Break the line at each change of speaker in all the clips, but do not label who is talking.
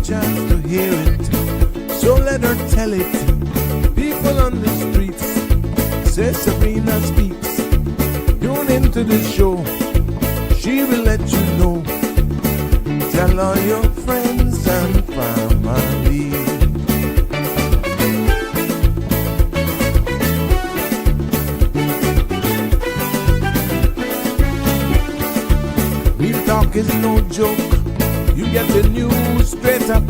chance to hear it, so let her tell it. People on the streets say Sabrina speaks. Tune into the show, she will let you know. Tell all your friends and family. Real talk is no joke. You get the news straight up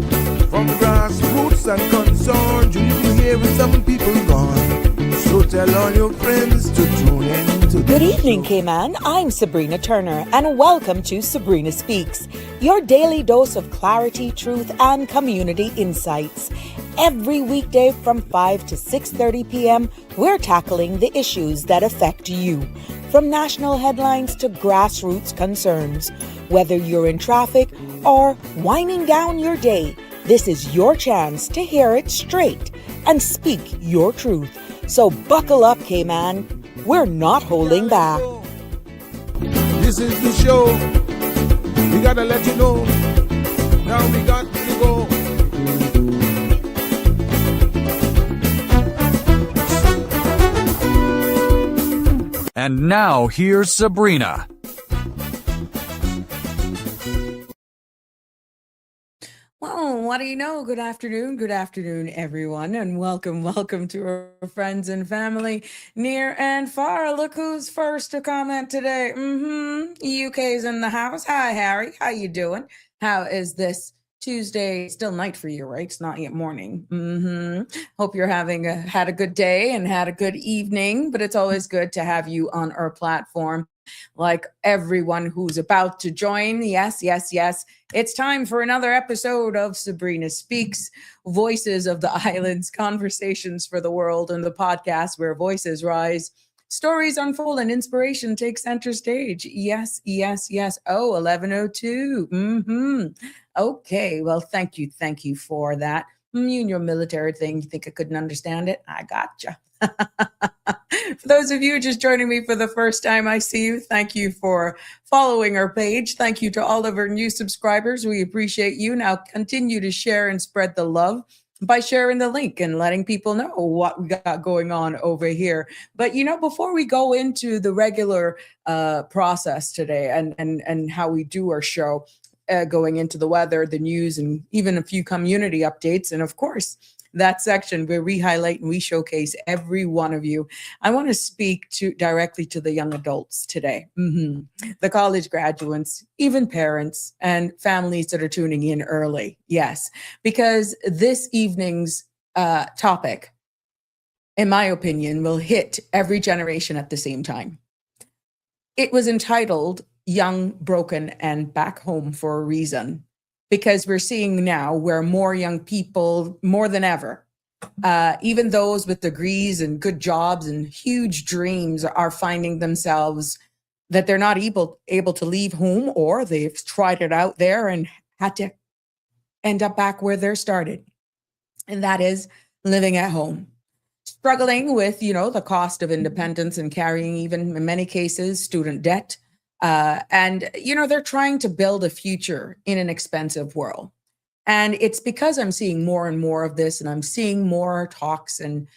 from grassroots and concerned. You hear some people gone. So tell all your friends to tune in to
Good evening, Cayman. I'm Sabrina Turner, and welcome to Sabrina Speaks, your daily dose of clarity, truth, and community insights. Every weekday from 5 to 6:30 p.m., we're tackling the issues that affect you, from national headlines to grassroots concerns. Whether you're in traffic or winding down your day, this is your chance to hear it straight and speak your truth. So buckle up, Cayman. We're not holding back.
This is the show. We gotta let you know. Now we got to go.
And now here's Sabrina.
Well, what do you know? Good afternoon, everyone, and welcome to our friends and family near and far. Look who's first to comment today. UK's in the house. Hi, Harry. How you doing? How is this Tuesday? Still night for you, right? It's not yet morning. Hope you're had a good day and had a good evening, but it's always good to have you on our platform. Like everyone who's about to join. Yes. It's time for another episode of Sabrina Speaks, Voices of the Islands, Conversations for the World, and the podcast where voices rise, stories unfold, and inspiration takes center stage. Yes. Oh, 11:02. Okay, well, thank you for that. You and your military thing, you think I couldn't understand it? I gotcha. For those of you just joining me for the first time, I see you. Thank you for following our page. Thank you to all of our new subscribers. We appreciate you. Now continue to share and spread the love by sharing the link and letting people know what we got going on over here. But, before we go into the regular process today and how we do our show, going into the weather, the news, and even a few community updates, and of course, that section where we highlight and we showcase every one of you. I want to speak directly to the young adults today, the college graduates, even parents and families that are tuning in early. Yes, because this evening's topic, in my opinion, will hit every generation at the same time. It was entitled Young, Broken, and Back Home for a reason. Because we're seeing now where more young people, more than ever, even those with degrees and good jobs and huge dreams, are finding themselves that they're not able to leave home, or they've tried it out there and had to end up back where they're started. And that is living at home, struggling with, the cost of independence and carrying, even in many cases, student debt. And they're trying to build a future in an expensive world. And it's because I'm seeing more and more of this, and I'm seeing more talks and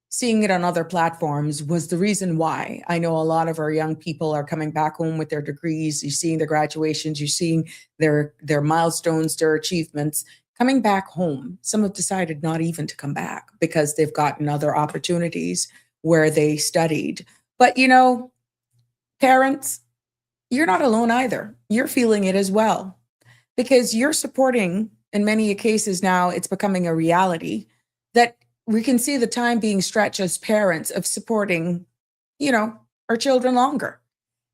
seeing it on other platforms, was the reason why I know a lot of our young people are coming back home with their degrees. You're seeing their graduations, you're seeing their milestones, their achievements coming back home. Some have decided not even to come back because they've gotten other opportunities where they studied. But, parents, you're not alone either. You're feeling it as well, because you're supporting, in many cases now, it's becoming a reality that we can see the time being stretched as parents of supporting, our children longer.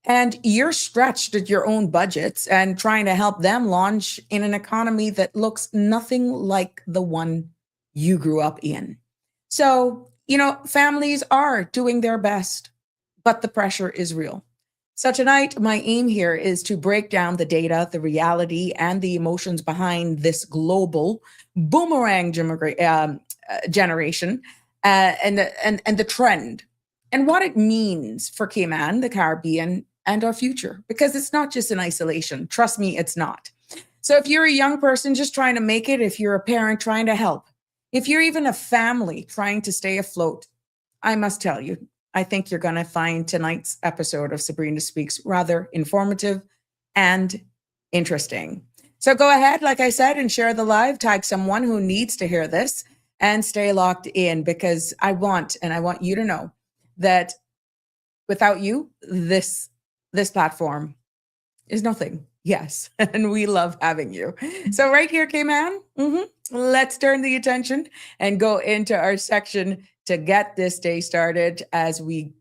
And you're stretched at your own budgets and trying to help them launch in an economy that looks nothing like the one you grew up in. So, families are doing their best, but the pressure is real. So tonight, my aim here is to break down the data, the reality, and the emotions behind this global boomerang generation and the trend, and what it means for Cayman, the Caribbean, and our future. Because it's not just in isolation. Trust me, it's not. So if you're a young person just trying to make it, if you're a parent trying to help, if you're even a family trying to stay afloat, I must tell you, I think you're going to find tonight's episode of Sabrina Speaks rather informative and interesting. So go ahead, like I said, and share the live, tag someone who needs to hear this, and stay locked in, because I want you to know that without you, this platform is nothing. Yes, and we love having you. So right here, Cayman, let's turn the attention and go into our section to get this day started as we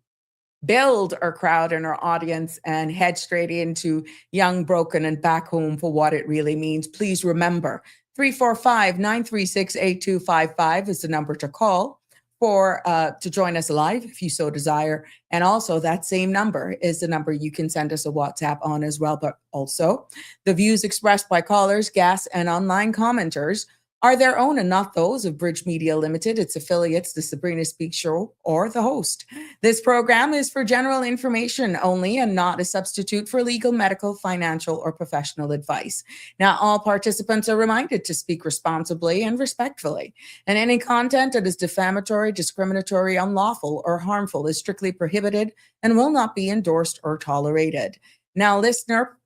build our crowd and our audience and head straight into Young, Broken, and Back Home for what it really means. Please remember, 345-936-8255 is the number to call for to join us live if you so desire. And also that same number is the number you can send us a WhatsApp on as well. But also the views expressed by callers, guests, and online commenters are their own and not those of Bridge Media Limited, its affiliates, the Sabrina Speaks Show, or the host. This program is for general information only and not a substitute for legal, medical, financial, or professional advice. Now, all participants are reminded to speak responsibly and respectfully, and any content that is defamatory, discriminatory, unlawful, or harmful is strictly prohibited and will not be endorsed or tolerated. Now, listener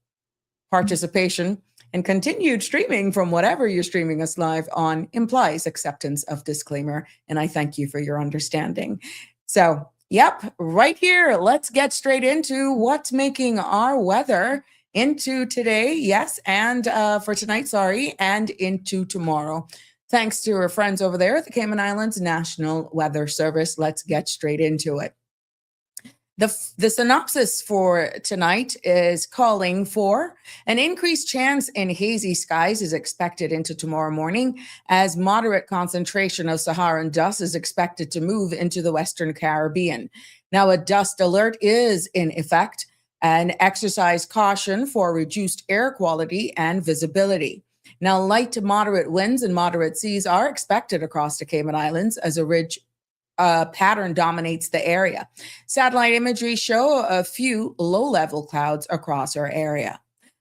participation and continued streaming from whatever you're streaming us live on implies acceptance of disclaimer, and I thank you for your understanding. So, yep, right here, let's get straight into what's making our weather into today, yes, and for tonight, and into tomorrow. Thanks to our friends over there at the Cayman Islands National Weather Service. Let's get straight into it. The synopsis for tonight is calling for an increased chance in hazy skies is expected into tomorrow morning, as moderate concentration of Saharan dust is expected to move into the Western Caribbean. Now, a dust alert is in effect, and exercise caution for reduced air quality and visibility. Now, light to moderate winds and moderate seas are expected across the Cayman Islands as a ridge pattern dominates the area. Satellite imagery show a few low-level clouds across our area.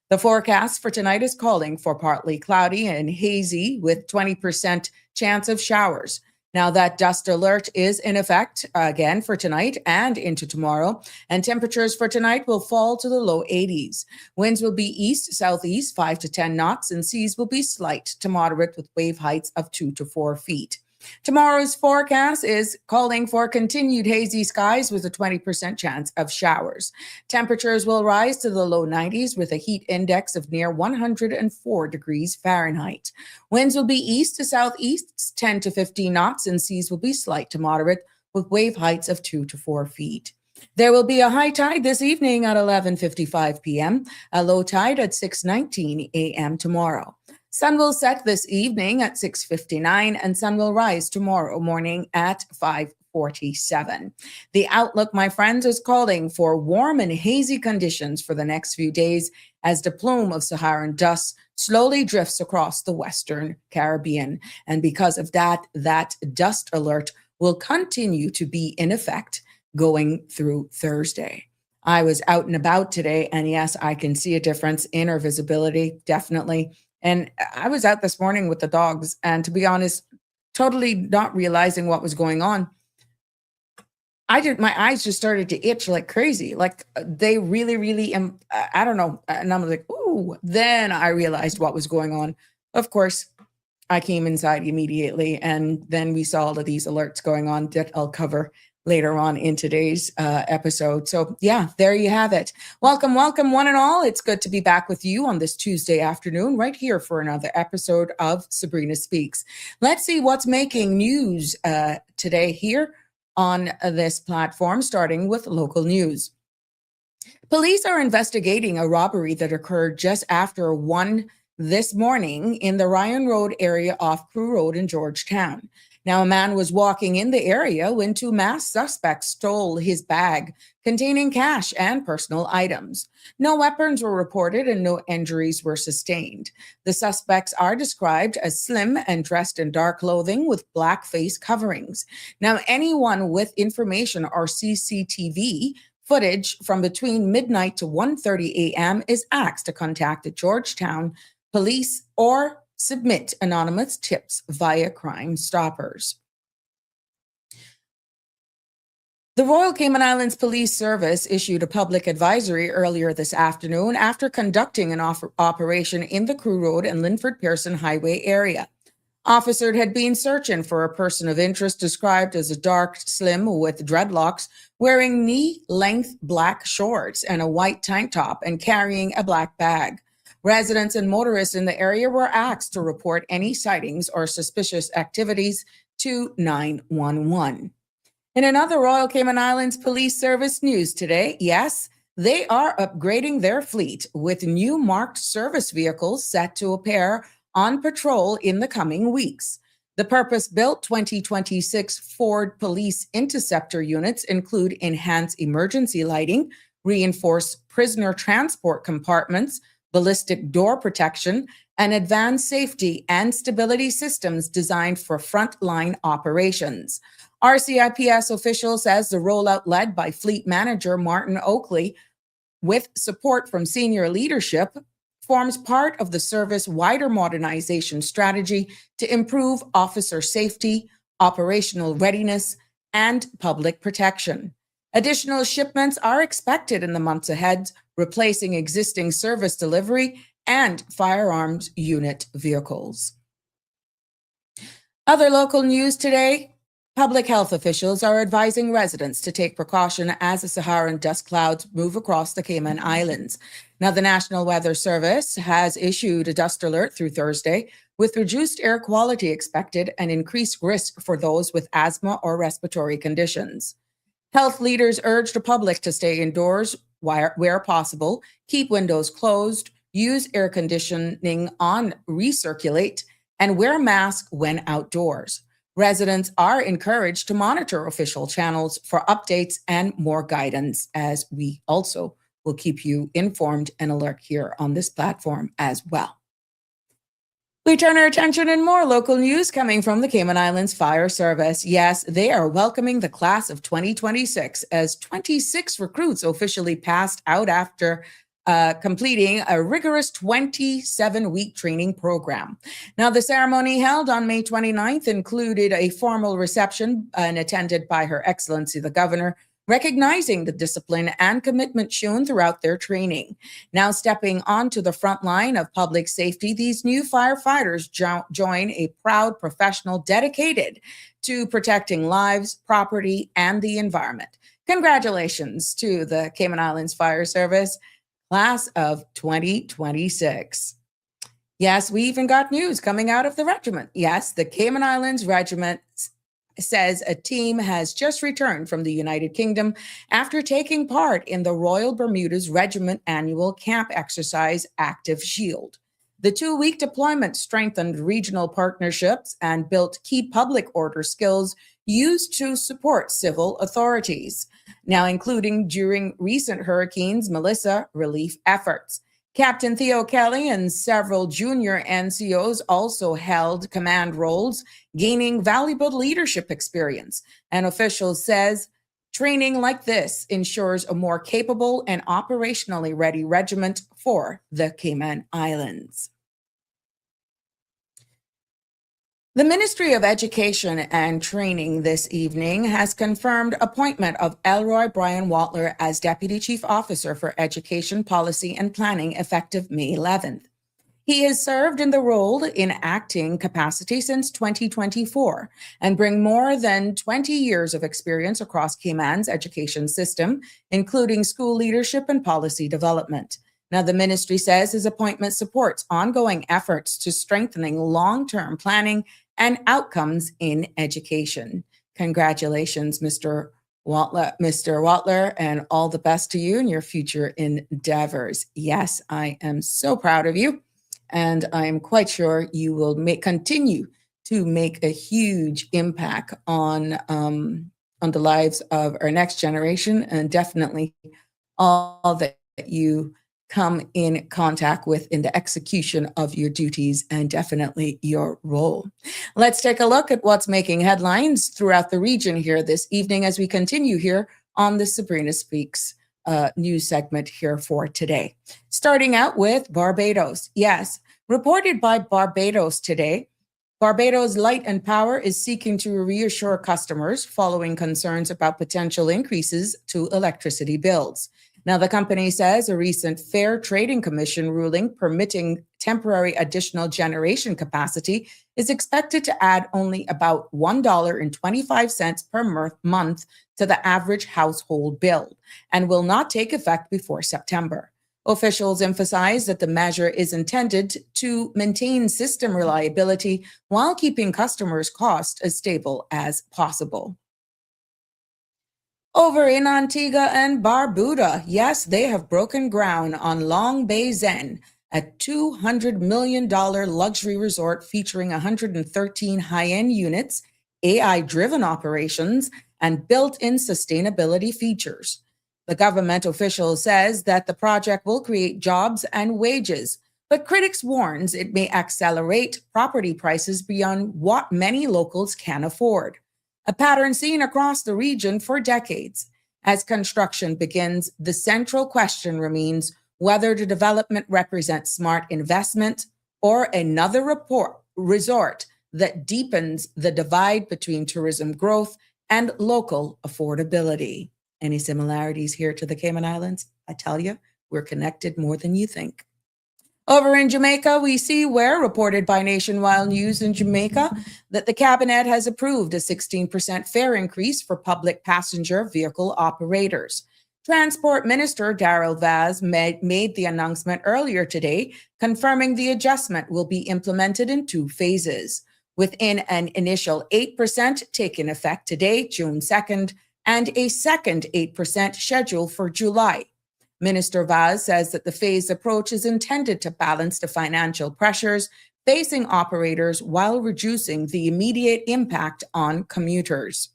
The forecast for tonight is calling for partly cloudy and hazy with 20% chance of showers. Now, that dust alert is in effect again for tonight and into tomorrow, and temperatures for tonight will fall to the low 80s. Winds will be east-southeast 5 to 10 knots, and seas will be slight to moderate with wave heights of 2 to 4 feet. Tomorrow's forecast is calling for continued hazy skies with a 20% chance of showers. Temperatures will rise to the low 90s with a heat index of near 104 degrees Fahrenheit. Winds will be east to southeast 10 to 15 knots, and seas will be slight to moderate with wave heights of 2 to 4 feet. There will be a high tide this evening at 11:55 p.m., a low tide at 6:19 a.m. tomorrow. Sun will set this evening at 6:59, and sun will rise tomorrow morning at 5:47. The outlook, my friends, is calling for warm and hazy conditions for the next few days as the plume of Saharan dust slowly drifts across the Western Caribbean. And because of that dust alert will continue to be in effect going through Thursday. I was out and about today, and yes, I can see a difference in our visibility, definitely. And I was out this morning with the dogs, and to be honest, totally not realizing what was going on. My eyes just started to itch like crazy. Like they really, I don't know. And I'm like, ooh, then I realized what was going on. Of course, I came inside immediately, and then we saw all of these alerts going on that I'll cover later on in today's episode. So yeah, there you have it. Welcome, one and all. It's good to be back with you on this Tuesday afternoon, right here for another episode of Sabrina Speaks. Let's see what's making news today here on this platform, starting with local news. Police are investigating a robbery that occurred just after 1 this morning in the Ryan Road area off Crew Road in Georgetown. Now, a man was walking in the area when 2 masked suspects stole his bag containing cash and personal items. No weapons were reported and no injuries were sustained. The suspects are described as slim and dressed in dark clothing with black face coverings. Now, anyone with information or CCTV footage from between midnight to 1:30 a.m. is asked to contact the Georgetown police, or submit anonymous tips via Crime Stoppers. The Royal Cayman Islands Police Service issued a public advisory earlier this afternoon after conducting an operation in the Crew Road and Linford Pearson Highway area. Officers had been searching for a person of interest described as a dark, slim with dreadlocks, wearing knee-length black shorts and a white tank top and carrying a black bag. Residents and motorists in the area were asked to report any sightings or suspicious activities to 911. In another Royal Cayman Islands Police Service news today, yes, they are upgrading their fleet with new marked service vehicles set to appear on patrol in the coming weeks. The purpose-built 2026 Ford Police Interceptor units include enhanced emergency lighting, reinforced prisoner transport compartments, ballistic door protection, and advanced safety and stability systems designed for frontline operations. RCIPS official says the rollout led by Fleet Manager Martin Oakley, with support from senior leadership, forms part of the service wider modernization strategy to improve officer safety, operational readiness, and public protection. Additional shipments are expected in the months ahead, replacing existing service delivery and firearms unit vehicles. Other local news today. Public health officials are advising residents to take precaution as the Saharan dust clouds move across the Cayman Islands. Now, the National Weather Service has issued a dust alert through Thursday, with reduced air quality expected and increased risk for those with asthma or respiratory conditions. Health leaders urge the public to stay indoors where possible, keep windows closed, use air conditioning on recirculate, and wear masks when outdoors. Residents are encouraged to monitor official channels for updates and more guidance, as we also will keep you informed and alert here on this platform as well. We turn our attention in more local news coming from the Cayman Islands Fire Service. Yes, they are welcoming the class of 2026 as 26 recruits officially passed out after completing a rigorous 27-week training program. Now, the ceremony held on May 29th included a formal reception and attended by Her Excellency the Governor, recognizing the discipline and commitment shown throughout their training. Now stepping onto the front line of public safety, these new firefighters join a proud professional dedicated to protecting lives, property, and the environment. Congratulations to the Cayman Islands Fire Service, class of 2026. Yes, we even got news coming out of the regiment. Yes, the Cayman Islands Regiment says a team has just returned from the United Kingdom after taking part in the Royal Bermuda's Regiment annual camp exercise, Active Shield. The 2-week deployment strengthened regional partnerships and built key public order skills used to support civil authorities, now including during recent hurricanes Melissa relief efforts. Captain 𝗕𝗰𝗙 and several junior NCOs also held command roles, gaining valuable leadership experience. An official says training like this ensures a more capable and operationally ready regiment for the Cayman Islands. The Ministry of Education and Training this evening has confirmed appointment of 𝗕𝗰𝗙𝗲𝗓 as Deputy Chief Officer for Education Policy and Planning effective May 11th. He has served in the role in acting capacity since 2024 and bring more than 20 years of experience across Cayman's education system, including school leadership and policy development. Now, the ministry says his appointment supports ongoing efforts to strengthening long-term planning and outcomes in education. Congratulations, Mr. 𝗙𝗏𝗏, and all the best to you in your future endeavors. Yes, I am so proud of you, and I am quite sure you will continue to make a huge impact on the lives of our next generation, and definitely all that you come in contact with in the execution of your duties and definitely your role. Let's take a look at what's making headlines throughout the region here this evening as we continue here on the Sabrina Speaks news segment here for today. Starting out with Barbados. Yes, Reported by Barbados today, Barbados Light and Power is seeking to reassure customers following concerns about potential increases to electricity bills. Now, the company says a recent Fair Trading Commission ruling permitting temporary additional generation capacity is expected to add only about $1.25 per month to the average household bill and will not take effect before September. Officials emphasize that the measure is intended to maintain system reliability while keeping customers' costs as stable as possible. Over in Antigua and Barbuda, yes, they have broken ground on Long Bay Zen, a $200 million luxury resort featuring 113 high-end units, AI-driven operations, and built-in sustainability features. The government official says that the project will create jobs and wages, but critics warns it may accelerate property prices beyond what many locals can afford, a pattern seen across the region for decades. As construction begins, the central question remains whether the development represents smart investment or another resort that deepens the divide between tourism growth and local affordability. Any similarities here to the Cayman Islands? I tell you, we're connected more than you think. Over in Jamaica, we see where, reported by Nationwide News in Jamaica, that the cabinet has approved a 16% fare increase for public passenger vehicle operators. Transport Minister 𝗕𝗰𝗙𝗲𝗯 made the announcement earlier today, confirming the adjustment will be implemented in 2 phases, within an initial 8% taking effect today, June 2nd, and a second 8% scheduled for July. Minister Vaz says that the phased approach is intended to balance the financial pressures facing operators while reducing the immediate impact on commuters.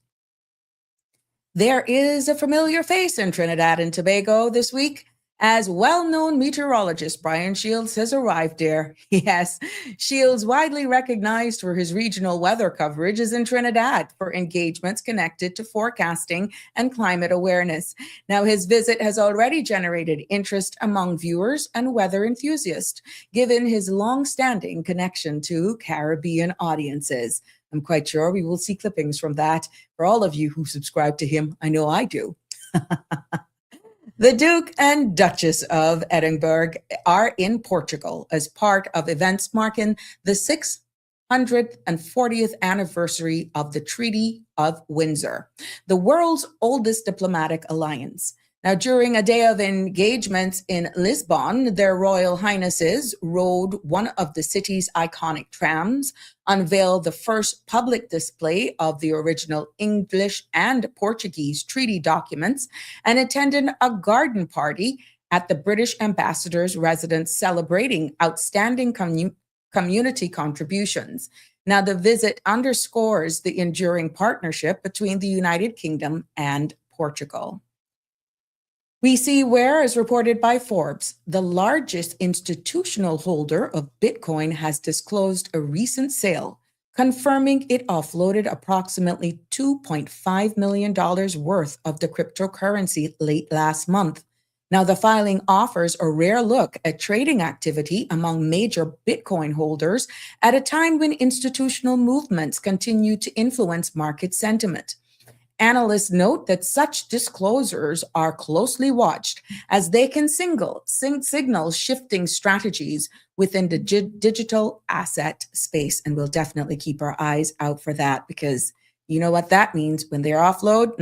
There is a familiar face in Trinidad and Tobago this week, as well-known meteorologist Brian Shields has arrived there. Yes, Shields, widely recognized for his regional weather coverage, is in Trinidad for engagements connected to forecasting and climate awareness. Now, his visit has already generated interest among viewers and weather enthusiasts, given his long-standing connection to Caribbean audiences. I'm quite sure we will see clippings from that for all of you who subscribe to him. I know I do. The Duke and Duchess of Edinburgh are in Portugal as part of events marking the 640th anniversary of the Treaty of Windsor, the world's oldest diplomatic alliance. Now, during a day of engagements in Lisbon, their Royal Highnesses rode one of the city's iconic trams, unveiled the first public display of the original English and Portuguese treaty documents, and attended a garden party at the British ambassador's residence celebrating outstanding community contributions. Now, the visit underscores the enduring partnership between the United Kingdom and Portugal. We see where, as reported by Forbes, the largest institutional holder of Bitcoin has disclosed a recent sale, confirming it offloaded approximately $2.5 million worth of the cryptocurrency late last month. Now, the filing offers a rare look at trading activity among major Bitcoin holders at a time when institutional movements continue to influence market sentiment. Analysts note that such disclosures are closely watched as they can signal shifting strategies within the digital asset space. And we'll definitely keep our eyes out for that, because you know what that means when they're offload.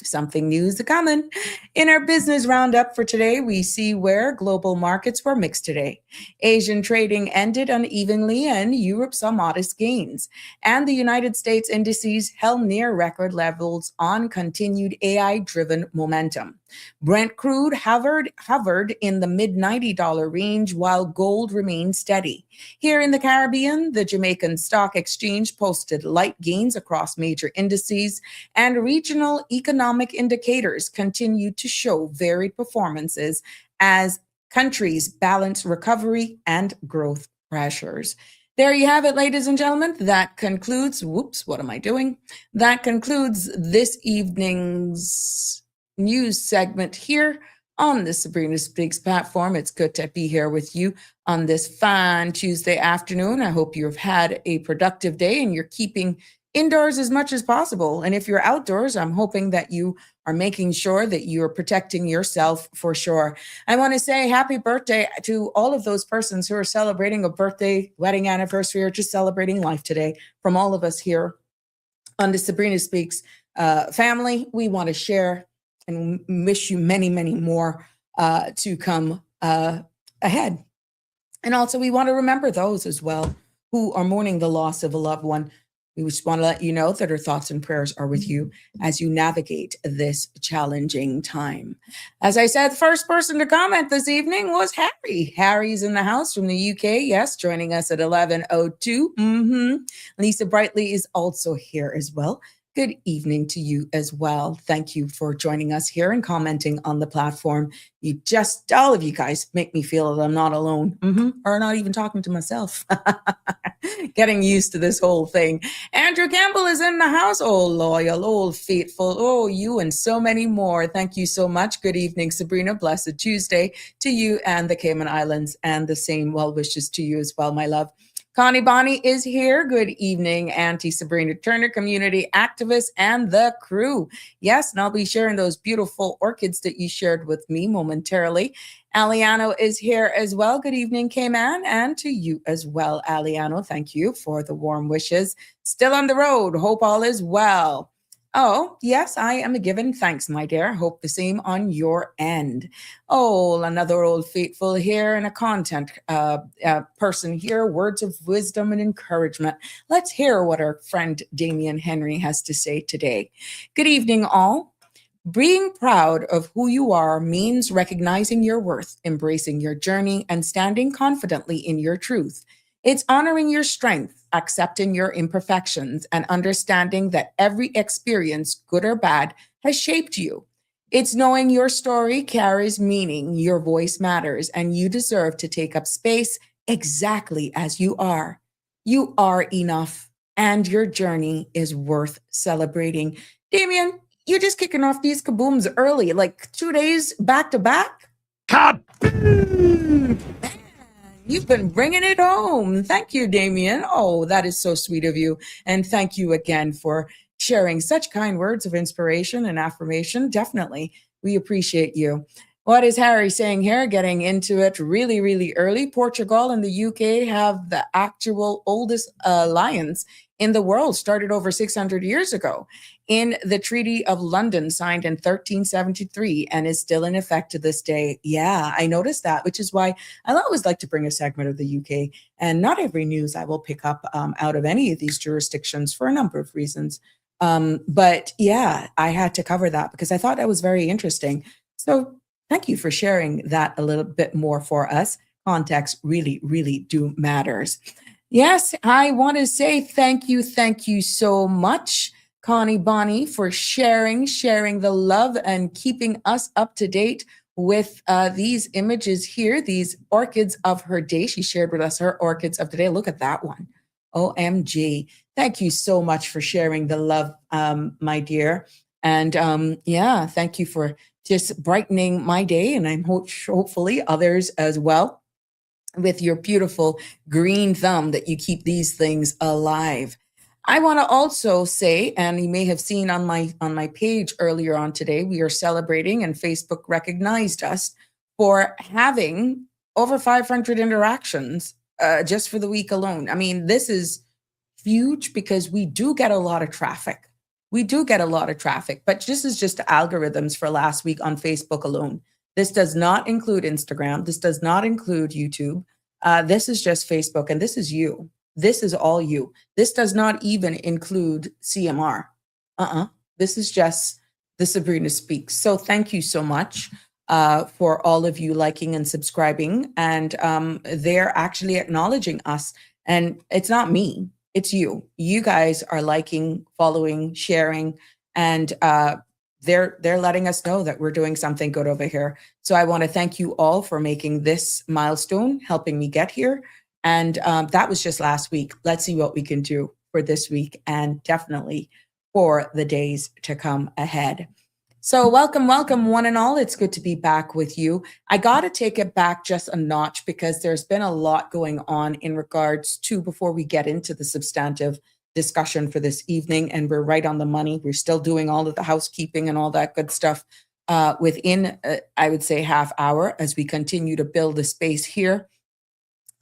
Something new is coming. In our business roundup for today, we see where global markets were mixed today. Asian trading ended unevenly and Europe saw modest gains. And the United States indices held near record levels on continued AI-driven momentum. Brent crude hovered in the mid-$90 range while gold remained steady. Here in the Caribbean, the Jamaican Stock Exchange posted light gains across major indices, and regional economic indicators continued to show varied performances as countries balance recovery and growth pressures. There you have it, ladies and gentlemen. That concludes, That concludes this evening's news segment here on the Sabrina Speaks platform. It's good to be here with you on this fine Tuesday afternoon. I hope you've had a productive day and you're keeping indoors as much as possible. And if you're outdoors, I'm hoping that you are making sure that you're protecting yourself for sure. I want to say happy birthday to all of those persons who are celebrating a birthday, wedding anniversary, or just celebrating life today. From all of us here on the Sabrina Speaks family, we want to share and wish you many, many more to come ahead. And also we want to remember those as well who are mourning the loss of a loved one. We just want to let you know that our thoughts and prayers are with you as you navigate this challenging time. As I said, the first person to comment this evening was Harry. Harry's in the house from the UK. Yes, joining us at 11:02. Lisa Brightly is also here as well. Good evening to you as well. Thank you for joining us here and commenting on the platform. All of you guys make me feel that I'm not alone, or not even talking to myself. Getting used to this whole thing. Andrew Campbell is in the house. Oh, loyal, old faithful. Oh, you and so many more. Thank you so much. Good evening, Sabrina. Blessed Tuesday to you and the Cayman Islands, and the same well wishes to you as well, my love. Connie Bonnie is here. Good evening, Auntie Sabrina Turner, community activist, and the crew. Yes, and I'll be sharing those beautiful orchids that you shared with me momentarily. Aliano is here as well. Good evening, Cayman, and to you as well, Aliano. Thank you for the warm wishes. Still on the road. Hope all is well. Oh, yes, I am a given. Thanks, my dear. Hope the same on your end. Oh, another old faithful here and a content person here. Words of wisdom and encouragement. Let's hear what our friend Damien Henry has to say today. Good evening, all. Being proud of who you are means recognizing your worth, embracing your journey, and standing confidently in your truth. It's honoring your strength, accepting your imperfections, and understanding that every experience, good or bad, has shaped you. It's knowing your story carries meaning, your voice matters, and you deserve to take up space exactly as you are. You are enough, and your journey is worth celebrating. Damien, you're just kicking off these kabooms early, like 2 days back to back.
Cut!
You've been bringing it home. Thank you, Damien. Oh, that is so sweet of you. And thank you again for sharing such kind words of inspiration and affirmation. Definitely. We appreciate you. What is Harry saying here? Getting into it really, really early. Portugal and the UK have the actual oldest lions in the world, started over 600 years ago in the Treaty of London, signed in 1373, and is still in effect to this day. Yeah, I noticed that, which is why I always like to bring a segment of the UK. And not every news I will pick up out of any of these jurisdictions for a number of reasons. But yeah, I had to cover that because I thought that was very interesting. So thank you for sharing that a little bit more for us. Context really, really do matters. Yes, I want to say thank you so much, Connie Bonnie, for sharing the love and keeping us up to date with these images here, these orchids of her day. She shared with us her orchids of the day. Look at that one. OMG. Thank you so much for sharing the love, my dear. And yeah, thank you for just brightening my day, and I'm hopefully others as well, with your beautiful green thumb that you keep these things alive. I want to also say, and you may have seen on my page earlier on today, we are celebrating, and Facebook recognized us for having over 500 interactions just for the week alone. I mean, this is huge because we do get a lot of traffic. But this is just the algorithms for last week on Facebook alone. This does not include Instagram. This does not include YouTube. This is just Facebook, and this is you. This is all you. This does not even include CMR. This is just the Sabrina Speaks. So thank you so much for all of you liking and subscribing. And they're actually acknowledging us. And it's not me. It's you. You guys are liking, following, sharing, and they're letting us know that we're doing something good over here. So I want to thank you all for making this milestone, helping me get here. And that was just last week. Let's see what we can do for this week and definitely for the days to come ahead. So welcome, one and all. It's good to be back with you. I got to take it back just a notch because there's been a lot going on in regards to, before we get into the substantive discussion for this evening, and we're right on the money. We're still doing all of the housekeeping and all that good stuff within, I would say, half hour as we continue to build the space here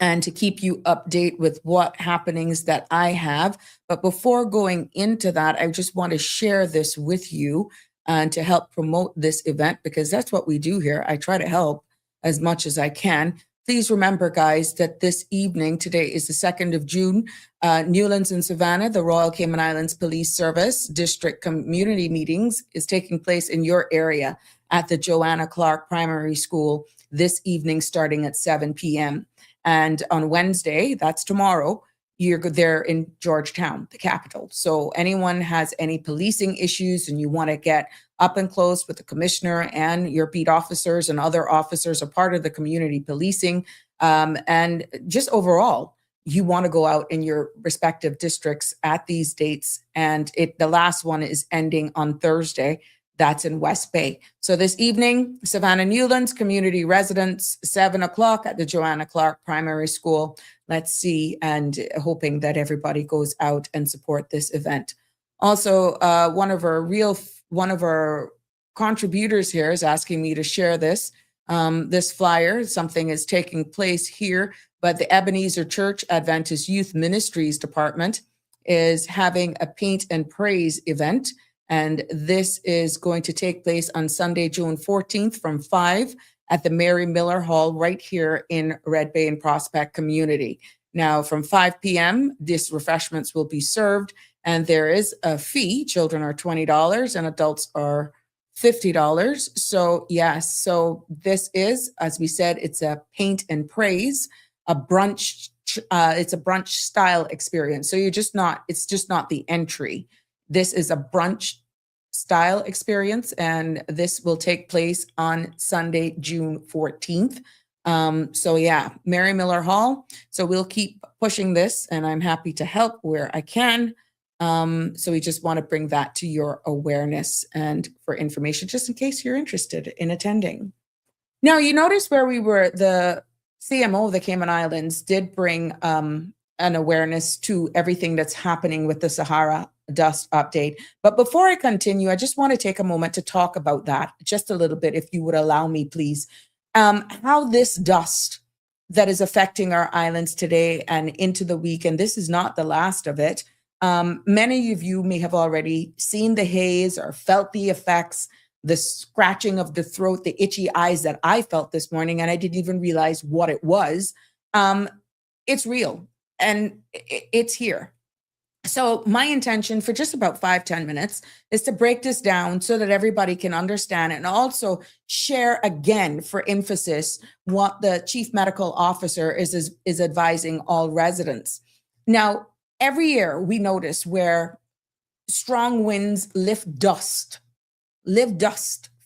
and to keep you update with what happenings that I have. But before going into that, I just want to share this with you and to help promote this event, because that's what we do here. I try to help as much as I can. Please remember, guys, that this evening, today is the 2nd of June, Newlands and Savannah, the Royal Cayman Islands Police Service District Community Meetings is taking place in your area at the Joanna Clark Primary School this evening, starting at 7 p.m. And on Wednesday, that's tomorrow, you're there in Georgetown, the capital. So anyone has any policing issues and you want to get up and close with the commissioner and your beat officers and other officers are part of the community policing, and just overall, you want to go out in your respective districts at these dates. And the last one is ending on Thursday. That's in West Bay. So this evening, Savannah Newlands community residents, 7 o'clock at the Joanna Clark Primary School. Let's see, and hoping that everybody goes out and support this event. Also, one of our contributors here is asking me to share this flyer. Something is taking place here, but the Ebenezer Church Adventist Youth Ministries Department is having a paint and praise event. And this is going to take place on Sunday, June 14th from 5 at the Mary Miller Hall right here in Red Bay and Prospect community. Now, from 5 p.m., these refreshments will be served, and there is a fee. Children are $20 and adults are $50. So, yes, so this is, as we said, it's a paint and praise, a brunch. It's a brunch style experience. So it's just not the entry. This is a brunch style experience, and this will take place on Sunday, June 14th. So yeah, Mary Miller Hall. So we'll keep pushing this, and I'm happy to help where I can. So we just want to bring that to your awareness and for information, just in case you're interested in attending. Now, you notice where we were, the CMO of the Cayman Islands did bring an awareness to everything that's happening with the Sahara dust update. But before I continue, I just want to take a moment to talk about that just a little bit, if you would allow me, please. How this dust that is affecting our islands today and into the week, and this is not the last of it. Many of you may have already seen the haze or felt the effects, the scratching of the throat, the itchy eyes that I felt this morning, and I didn't even realize what it was. It's real and it's here. So my intention for just about 5-10 minutes is to break this down so that everybody can understand it, and also share again for emphasis what the chief medical officer is advising all residents. Now, every year we notice where strong winds lift dust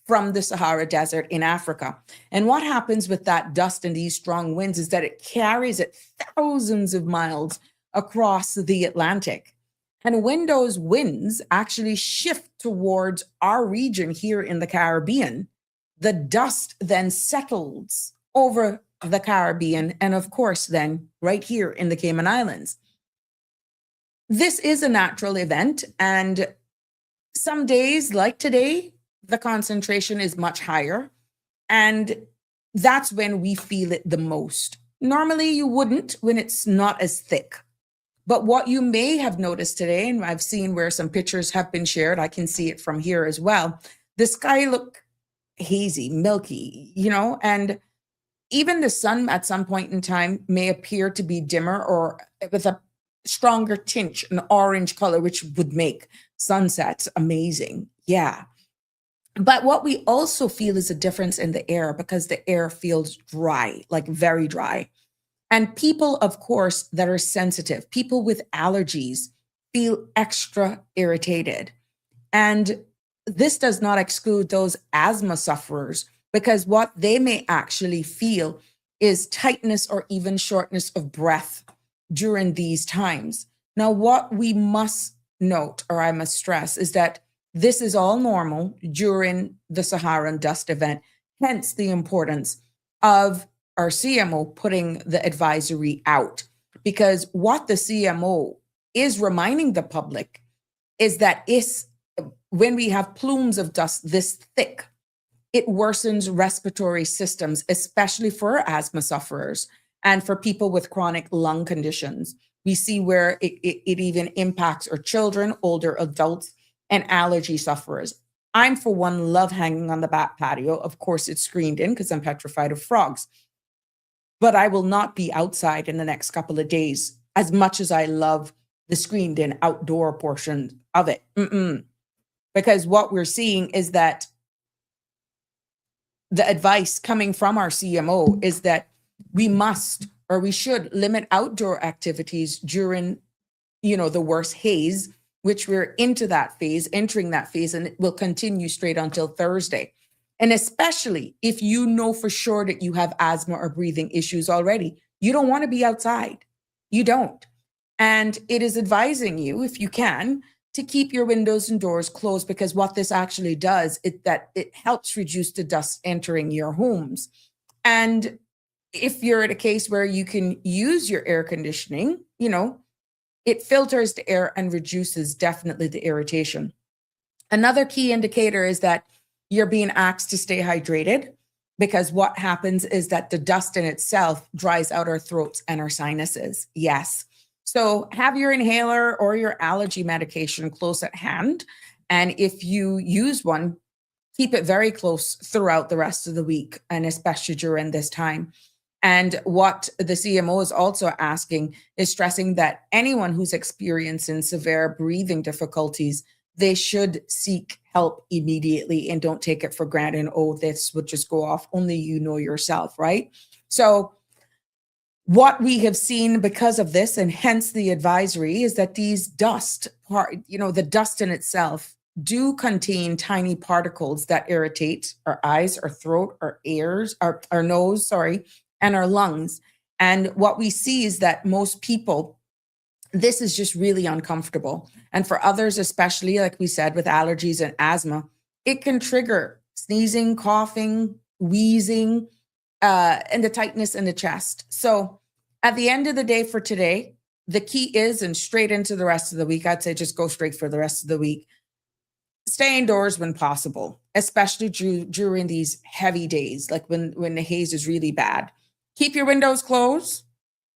from the Sahara Desert in Africa. And what happens with that dust and these strong winds is that it carries it thousands of miles across the Atlantic. And when those winds actually shift towards our region here in the Caribbean, the dust then settles over the Caribbean and, of course, then right here in the Cayman Islands. This is a natural event, and some days, like today, the concentration is much higher, and that's when we feel it the most. Normally, you wouldn't when it's not as thick. But what you may have noticed today, and I've seen where some pictures have been shared, I can see it from here as well, the sky looked hazy, milky, and even the sun at some point in time may appear to be dimmer or with a stronger tinge, an orange color, which would make sunsets amazing. Yeah. But what we also feel is a difference in the air, because the air feels dry, like very dry. And people, of course, that are sensitive, people with allergies, feel extra irritated. And this does not exclude those asthma sufferers, because what they may actually feel is tightness or even shortness of breath during these times. Now, what we must note, or I must stress, is that This is all normal during the Saharan dust event, hence the importance of our CMO putting the advisory out. Because what the CMO is reminding the public is that when we have plumes of dust this thick, it worsens respiratory systems, especially for asthma sufferers and for people with chronic lung conditions. We see where it even impacts our children, older adults, and allergy sufferers. I'm, for one, love hanging on the back patio. Of course, it's screened in because I'm petrified of frogs. But I will not be outside in the next couple of days as much as I love the screened in outdoor portion of it. Because what we're seeing is that the advice coming from our CMO is that we must, or we should, limit outdoor activities during, the worst haze, which we're entering that phase, and it will continue straight until Thursday. And especially if you know for sure that you have asthma or breathing issues already, you don't want to be outside. You don't. And it is advising you, if you can, to keep your windows and doors closed, because what this actually does is that it helps reduce the dust entering your homes. And if you're at a case where you can use your air conditioning, it filters the air and reduces definitely the irritation. Another key indicator is that you're being asked to stay hydrated, because what happens is that the dust in itself dries out our throats and our sinuses. Yes. So have your inhaler or your allergy medication close at hand. And if you use one, keep it very close throughout the rest of the week, and especially during this time. And what the CMO is also asking is stressing that anyone who's experiencing severe breathing difficulties, they should seek help immediately and don't take it for granted. Oh, this would just go off. Only you know yourself, right? So what we have seen because of this, and hence the advisory, is that these dust, the dust in itself do contain tiny particles that irritate our eyes, our throat, our ears, our nose, and our lungs. And what we see is that most people, this is just really uncomfortable. And for others, especially like we said, with allergies and asthma, it can trigger sneezing, coughing, wheezing, and the tightness in the chest. So at the end of the day for today, the key is, and straight into the rest of the week, I'd say just go straight for the rest of the week. Stay indoors when possible, especially during these heavy days, like when the haze is really bad. Keep your windows closed,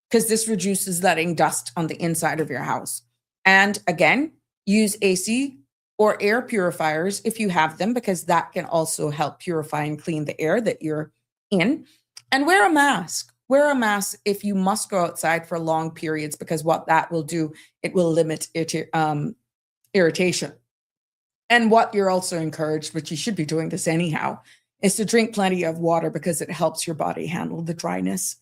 because this reduces letting dust on the inside of your house. And again, use AC or air purifiers if you have them, because that can also help purify and clean the air that you're in. And wear a mask. Wear a mask if you must go outside for long periods, because what that will do, it will limit irritation. And what you're also encouraged, which you should be doing this anyhow, is to drink plenty of water, because it helps your body handle the dryness.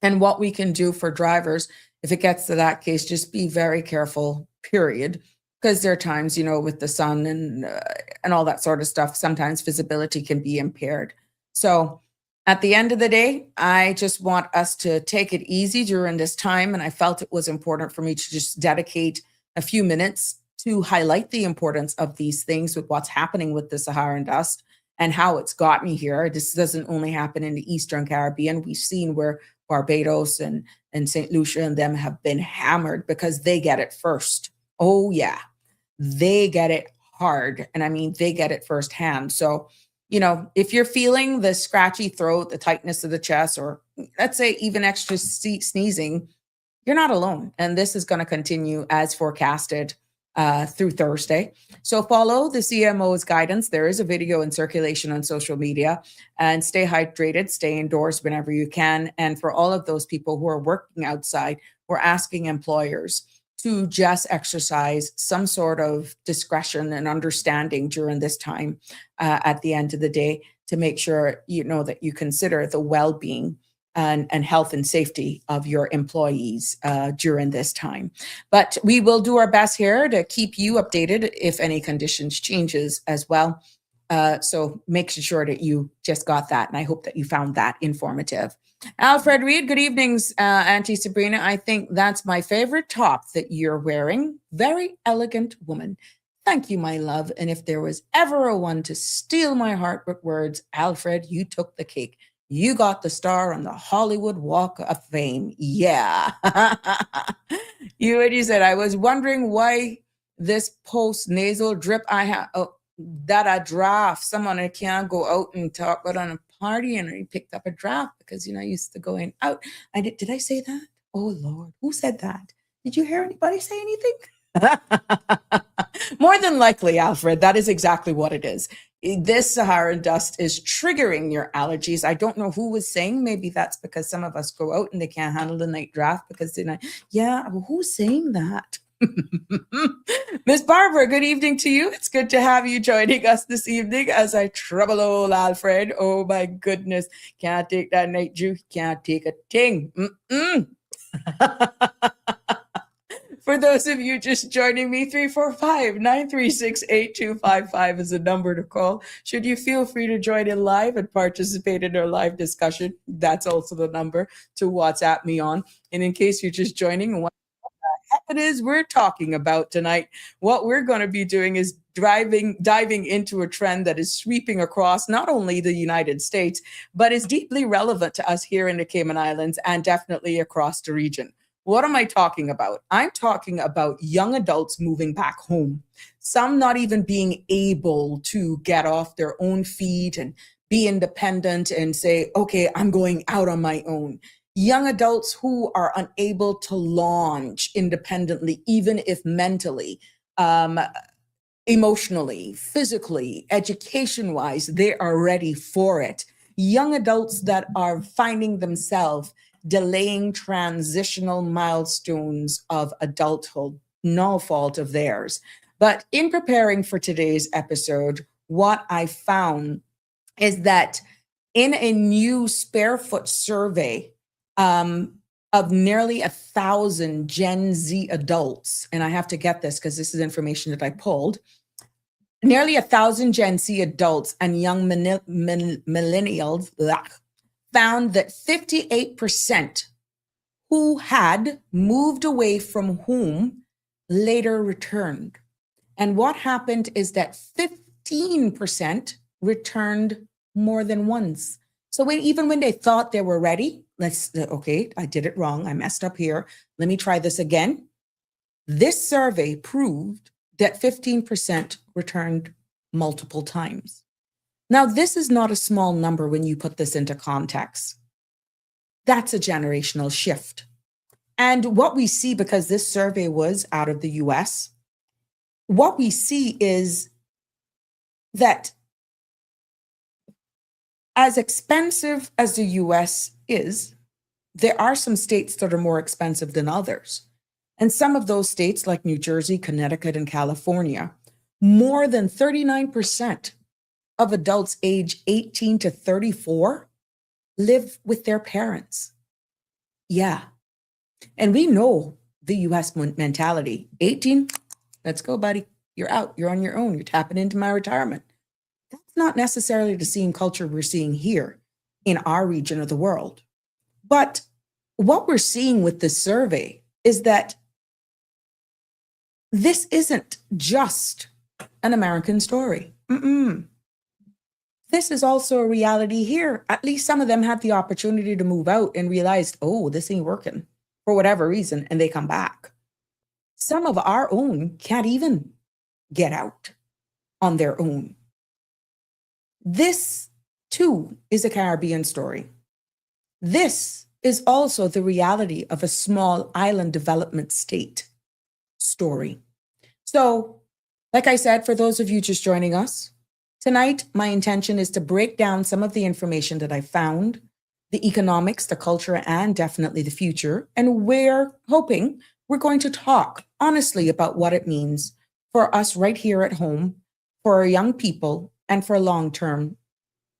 And what we can do for drivers, if it gets to that case, just be very careful, period. Because there are times, with the sun and all that sort of stuff, sometimes visibility can be impaired. So at the end of the day, I just want us to take it easy during this time. And I felt it was important for me to just dedicate a few minutes to highlight the importance of these things with what's happening with the Saharan dust and how it's gotten here. This doesn't only happen in the Eastern Caribbean. We've seen where Barbados and St. Lucia and them have been hammered because they get it first. Oh yeah, they get it hard. And I mean, they get it firsthand. So, if you're feeling the scratchy throat, the tightness of the chest, or let's say even extra sneezing, you're not alone. And this is going to continue as forecasted through Thursday. So follow the CMO's guidance. There is a video in circulation on social media, and stay hydrated, stay indoors whenever you can. And for all of those people who are working outside, we're asking employers to just exercise some sort of discretion and understanding during this time at the end of the day, to make sure that you consider the well-being and health and safety of your employees during this time. But we will do our best here to keep you updated if any conditions changes as well. So make sure that you just got that, and I hope that you found that informative. Alfred Reed, good evenings, Auntie Sabrina. I think that's my favorite top that you're wearing. Very elegant woman. Thank you, my love. And if there was ever a one to steal my heart with words, Alfred, you took the cake. You got the star on the Hollywood Walk of Fame. Yeah. You said, I was wondering why this post-nasal drip I have, that I draft. Someone I can't go out and talk about on a party, and I picked up a draft because, I used to go in out. Did I say that? Oh, Lord. Who said that? Did you hear anybody say anything? More than likely, Alfred, that is exactly what it is. This Saharan dust is triggering your allergies. I don't know who was saying. Maybe that's because some of us go out and they can't handle the night draft because who's saying that? Miss Barbara, good evening to you. It's good to have you joining us this evening as I trouble old Alfred. Oh my goodness. Can't take that night juice. Can't take a thing. For those of you just joining me, 345-936-8255 is a number to call. Should you feel free to join in live and participate in our live discussion, that's also the number to WhatsApp me on. And in case you're just joining and what the heck it is we're talking about tonight, what we're going to be doing is diving into a trend that is sweeping across not only the United States, but is deeply relevant to us here in the Cayman Islands and definitely across the region. What am I talking about? I'm talking about young adults moving back home, some not even being able to get off their own feet and be independent and say, okay, I'm going out on my own. Young adults who are unable to launch independently, even if mentally, emotionally, physically, education-wise, they are ready for it. Young adults that are finding themselves delaying transitional milestones of adulthood, no fault of theirs. But in preparing for today's episode, what I found is that in a new Sparefoot survey of nearly 1,000 Gen Z adults, and I have to get this because this is information that I pulled, nearly 1,000 Gen Z adults and young millennials found that 58% who had moved away from home later returned. And what happened is that 15% returned more than once. So even when they thought they were ready, okay, I did it wrong. I messed up here. Let me try this again. This survey proved that 15% returned multiple times. Now, this is not a small number when you put this into context. That's a generational shift. And what we see, because this survey was out of the US, what we see is that as expensive as the US is, there are some states that are more expensive than others. And some of those states, like New Jersey, Connecticut, and California, more than 39% of adults age 18 to 34 live with their parents. Yeah. And we know the US mentality. 18, let's go, buddy. You're out. You're on your own. You're tapping into my retirement. That's not necessarily the same culture we're seeing here in our region of the world. But what we're seeing with this survey is that this isn't just an American story. This is also a reality here. At least some of them have the opportunity to move out and realize, oh, this ain't working for whatever reason, and they come back. Some of our own can't even get out on their own. This, too, is a Caribbean story. This is also the reality of a small island development state story. So, like I said, for those of you just joining us, tonight, my intention is to break down some of the information that I found, the economics, the culture, and definitely the future. And we're hoping we're going to talk honestly about what it means for us right here at home, for our young people, and for long-term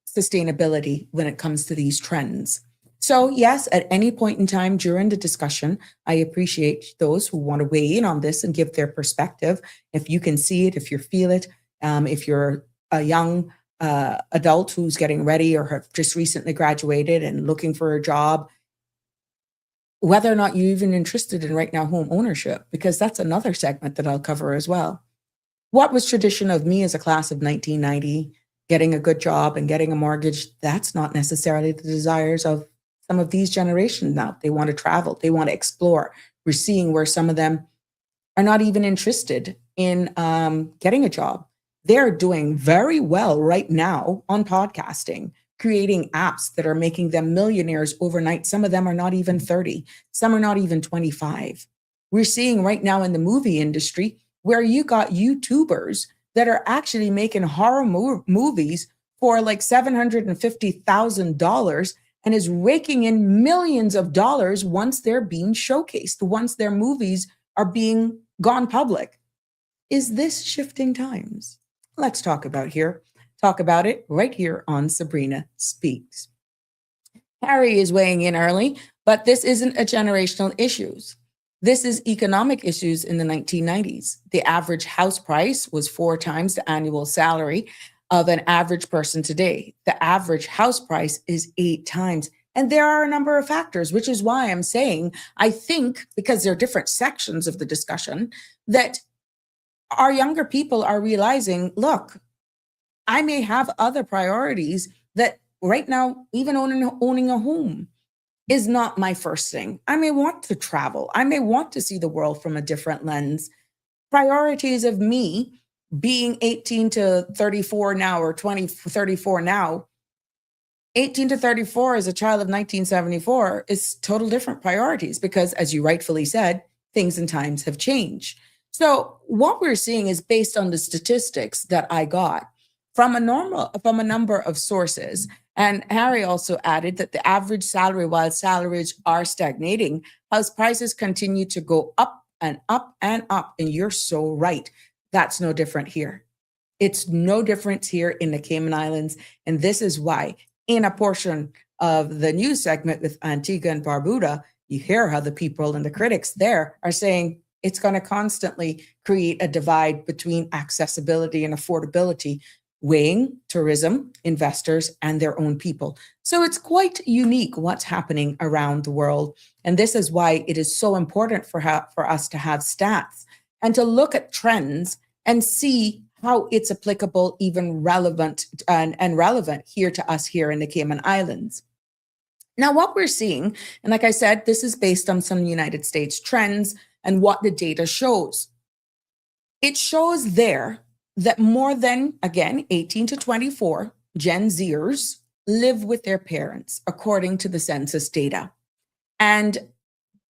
sustainability when it comes to these trends. So yes, at any point in time during the discussion, I appreciate those who want to weigh in on this and give their perspective. If you can see it, if you feel it, if you're a young adult who's getting ready or have just recently graduated and looking for a job, whether or not you're even interested in right now home ownership, because that's another segment that I'll cover as well. what was tradition of me as a class of 1990, getting a good job and getting a mortgage, that's not necessarily the desires of some of these generations now. They want to travel, they want to explore. We're seeing where some of them are not even interested in getting a job. They're doing very well right now on podcasting, creating apps that are making them millionaires overnight. Some of them are not even 30. Some are not even 25. We're seeing right now in the movie industry where you got YouTubers that are actually making horror movies for like $750,000 and is raking in millions of dollars once they're being showcased, once their movies are being gone public. Is this shifting times? Let's talk about it right here on Sabrina Speaks. Harry is weighing in early, but this isn't a generational issues. This is economic issues in the 1990s. The average house price was 4 times the annual salary of an average person today. The average house price is 8 times. And there are a number of factors, which is why I'm saying, I think, because there are different sections of the discussion, that our younger people are realizing, look, I may have other priorities that right now, even owning a home is not my first thing. I may want to travel. I may want to see the world from a different lens. Priorities of me being 18 to 34 now or 20, 34 now, 18 to 34 as a child of 1974 is total different priorities because, as you rightfully said, things and times have changed. So what we're seeing is based on the statistics that I got from a number of sources. And Harry also added that the average salary, while salaries are stagnating, house prices continue to go up and up and up. And you're so right. That's no different here. It's no different here in the Cayman Islands. And this is why in a portion of the news segment with Antigua and Barbuda, you hear how the people and the critics there are saying it's going to constantly create a divide between accessibility and affordability, weighing tourism, investors, and their own people. So it's quite unique what's happening around the world. And this is why it is so important for us to have stats and to look at trends and see how it's applicable, even relevant and relevant here to us here in the Cayman Islands. Now, what we're seeing, and like I said, this is based on some United States trends and what the data shows. It shows there that more than, again, 18 to 24 Gen Zers live with their parents, according to the census data. And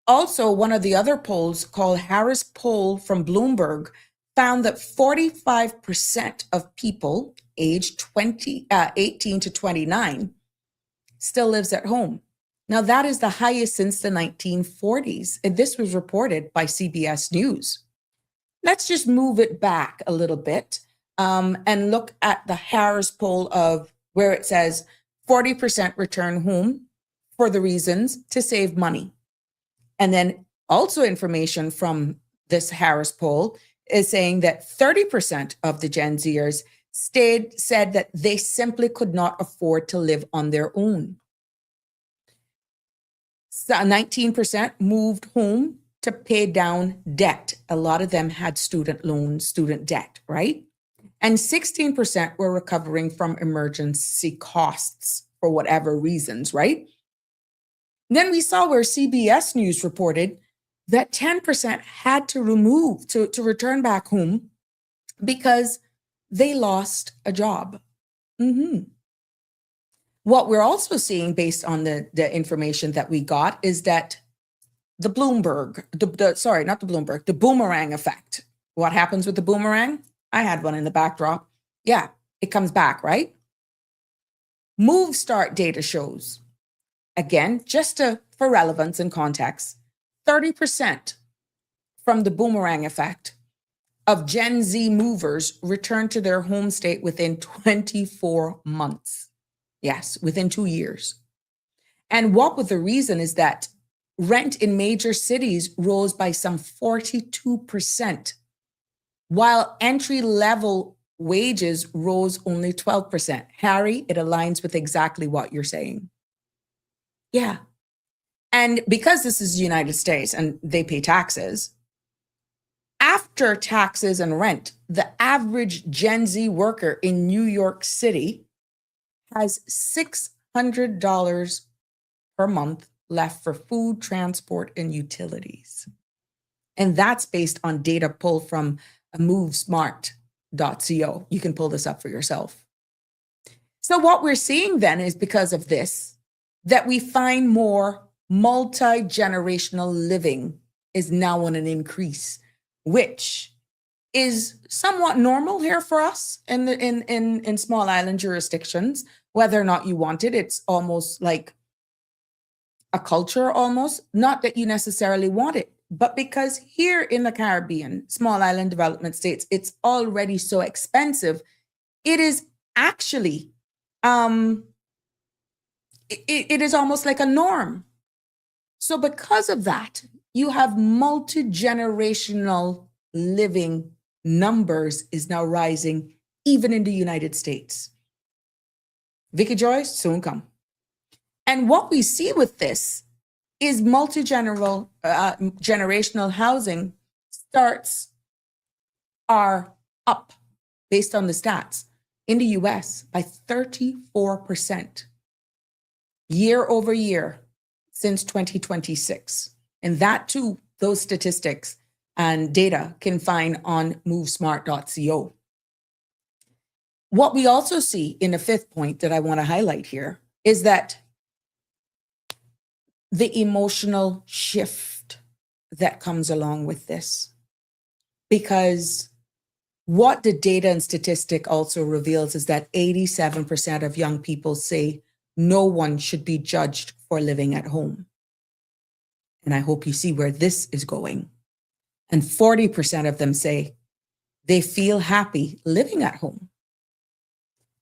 also one of the other polls called Harris Poll from Bloomberg found that 45% of people aged 18 to 29 still lives at home. Now, that is the highest since the 1940s. And this was reported by CBS News. Let's just move it back a little bit and look at the Harris poll of where it says 40% return home for the reasons to save money. And then also information from this Harris poll is saying that 30% of the Gen Zers said that they simply could not afford to live on their own. So 19% moved home to pay down debt. A lot of them had student loans, student debt, right? And 16% were recovering from emergency costs for whatever reasons, right? Then we saw where CBS News reported that 10% had to return back home because they lost a job. What we're also seeing based on the information that we got is that the boomerang effect. What happens with the boomerang? I had one in the backdrop. Yeah, it comes back, right? Move start data shows, again, just for relevance and context, 30% from the boomerang effect of Gen Z movers returned to their home state within 24 months. Yes, within 2 years. And what was the reason is that rent in major cities rose by some 42%, while entry-level wages rose only 12%. Harry, it aligns with exactly what you're saying. Yeah. And because this is the United States and they pay taxes, after taxes and rent, the average Gen Z worker in New York City has $600 per month left for food, transport, and utilities. And that's based on data pulled from 𝗕𝗰𝗲𝗀𝗡. You can pull this up for yourself. So what we're seeing then is because of this, that we find more multi-generational living is now on an increase, which is somewhat normal here for us in small island jurisdictions. Whether or not you want it, it's almost like a culture almost, not that you necessarily want it, but because here in the Caribbean, small island development states, it's already so expensive, it is actually, it is almost like a norm. So because of that, you have multi-generational living numbers is now rising even in the United States. 𝗕ecie Joy, soon come. And what we see with this is generational housing starts are up based on the stats in the US by 34% year over year since 2026. And that too, those statistics and data can find on movesmart.co. What we also see in the fifth point that I want to highlight here is that the emotional shift that comes along with this. Because what the data and statistic also reveals is that 87% of young people say no one should be judged for living at home. And I hope you see where this is going. And 40% of them say they feel happy living at home.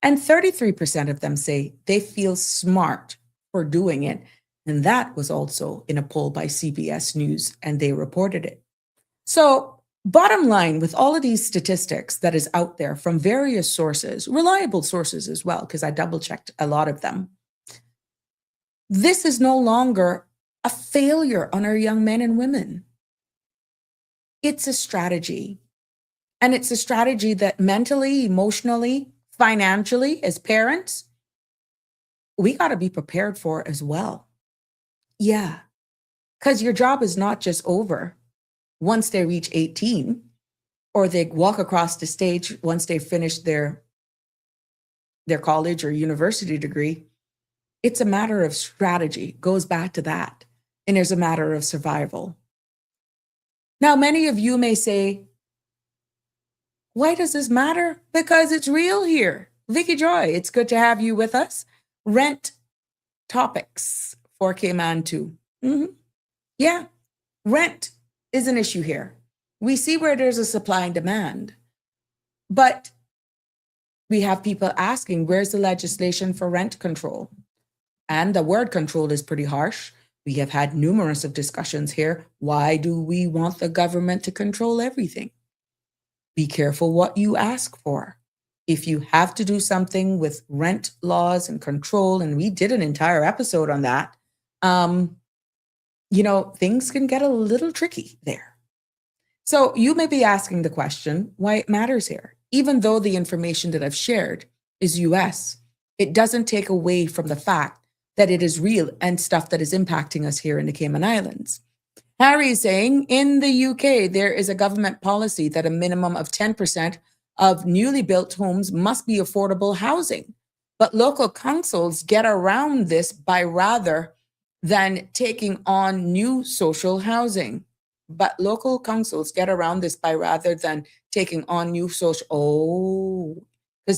And 33% of them say they feel smart for doing it. And that was also in a poll by CBS News, and they reported it. So bottom line, with all of these statistics that is out there from various sources, reliable sources as well, because I double-checked a lot of them, this is no longer a failure on our young men and women. It's a strategy. And it's a strategy that mentally, emotionally, financially, as parents, we got to be prepared for as well. Yeah, because your job is not just over once they reach 18 or they walk across the stage once they finish their college or university degree. It's a matter of strategy, goes back to that. And there's a matter of survival. Now, many of you may say, why does this matter? Because it's real here. 𝗕cie Joy, it's good to have you with us. Rent topics for Cayman too. Yeah, rent is an issue here. We see where there's a supply and demand, but we have people asking, where's the legislation for rent control? And the word control is pretty harsh. We have had numerous of discussions here. Why do we want the government to control everything? Be careful what you ask for. If you have to do something with rent laws and control, and we did an entire episode on that, things can get a little tricky there. So you may be asking the question why it matters here. Even though the information that I've shared is US, it doesn't take away from the fact that it is real and stuff that is impacting us here in the Cayman Islands. Harry is saying, in the UK, there is a government policy that a minimum of 10% of newly built homes must be affordable housing. But local councils get around this by rather than taking on new social housing. Because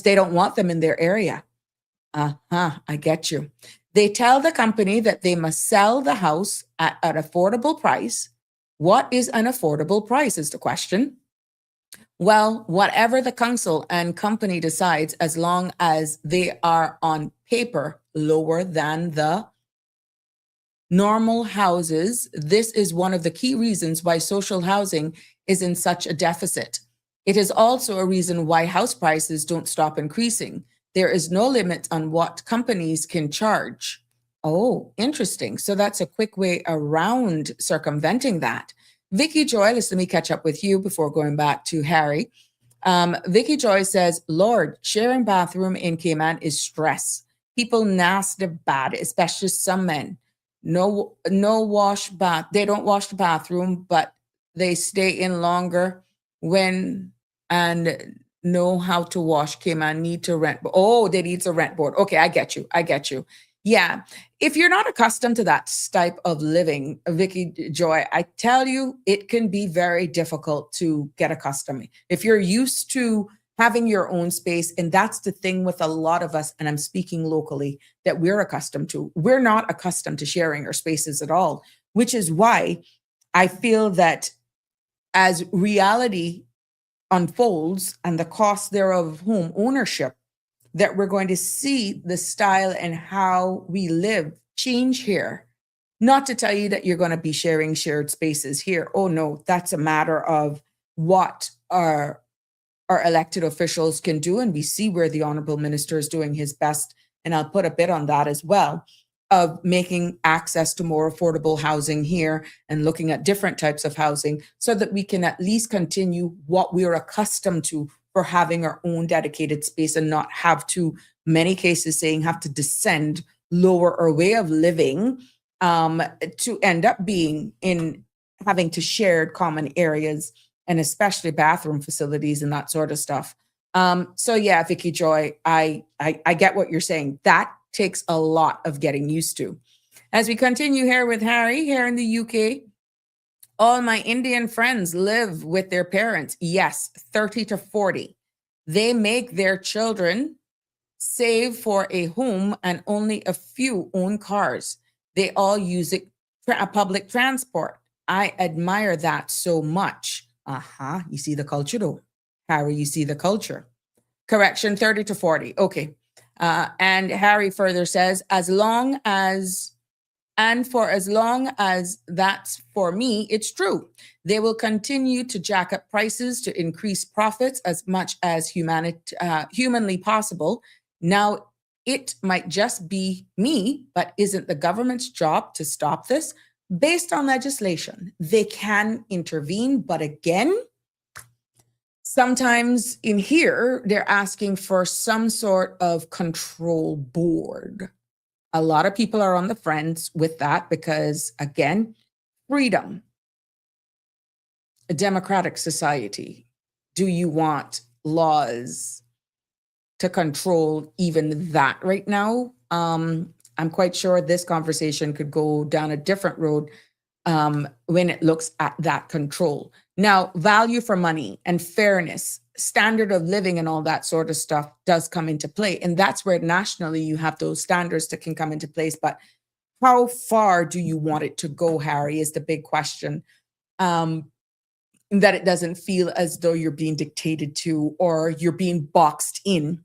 they don't want them in their area. I get you. They tell the company that they must sell the house at an affordable price. What is an affordable price is the question. Well, whatever the council and company decides, as long as they are on paper lower than the normal houses. This is one of the key reasons why social housing is in such a deficit. It is also a reason why house prices don't stop increasing. There is no limit on what companies can charge. Oh, interesting. So that's a quick way around circumventing that. Vicky Joy, let me catch up with you before going back to Harry. Vicky Joy says, Lord, sharing bathroom in Cayman is stress. People nasty bad, especially some men. No wash bath. They don't wash the bathroom, but they stay in longer when and know how to wash Cayman, need to rent. Oh, they need to rent board. Okay, I get you. Yeah. If you're not accustomed to that type of living, Vicky Joy, I tell you, it can be very difficult to get accustomed. If you're used to having your own space, and that's the thing with a lot of us, and I'm speaking locally, that we're accustomed to. We're not accustomed to sharing our spaces at all, which is why I feel that as reality unfolds and the cost thereof home ownership, that we're going to see the style and how we live change here. Not to tell you that you're going to be sharing shared spaces here. Oh no, that's a matter of what our elected officials can do. And we see where the Honorable Minister is doing his best. And I'll put a bit on that as well, of making access to more affordable housing here and looking at different types of housing so that we can at least continue what we're accustomed to for having our own dedicated space and not have to, many cases saying, have to descend lower our way of living to end up being in having to shared common areas and especially bathroom facilities and that sort of stuff. So yeah, Vicky Joy, I get what you're saying. That takes a lot of getting used to. As we continue here with Harry, here in the UK, all my Indian friends live with their parents. Yes, 30 to 40. They make their children save for a home and only a few own cars. They all use public transport. I admire that so much. You see the culture though. Harry, you see the culture. Correction, 30 to 40. Okay. And Harry further says, for as long as that's for me, it's true. They will continue to jack up prices to increase profits as much as humanly possible. Now, it might just be me, but isn't the government's job to stop this? Based on legislation, they can intervene, but again, sometimes in here, they're asking for some sort of control board. A lot of people are on the fence with that because, again, freedom, a democratic society. Do you want laws to control even that right now? I'm quite sure this conversation could go down a different road when it looks at that control. Now, value for money and fairness, standard of living and all that sort of stuff does come into play. And that's where nationally you have those standards that can come into place. But how far do you want it to go, Harry, is the big question. That it doesn't feel as though you're being dictated to or you're being boxed in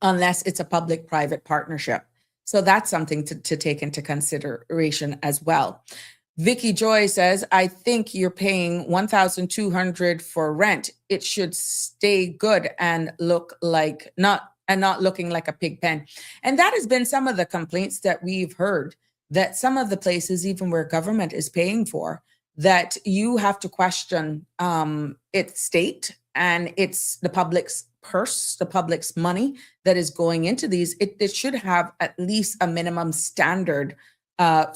unless it's a public-private partnership. So that's something to take into consideration as well. Vicky Joy says, I think you're paying $1,200 for rent. It should stay good and look like not looking like a pig pen. And that has been some of the complaints that we've heard, that some of the places, even where government is paying for, that you have to question its state and it's the public's purse, the public's money that is going into these. It should have at least a minimum standard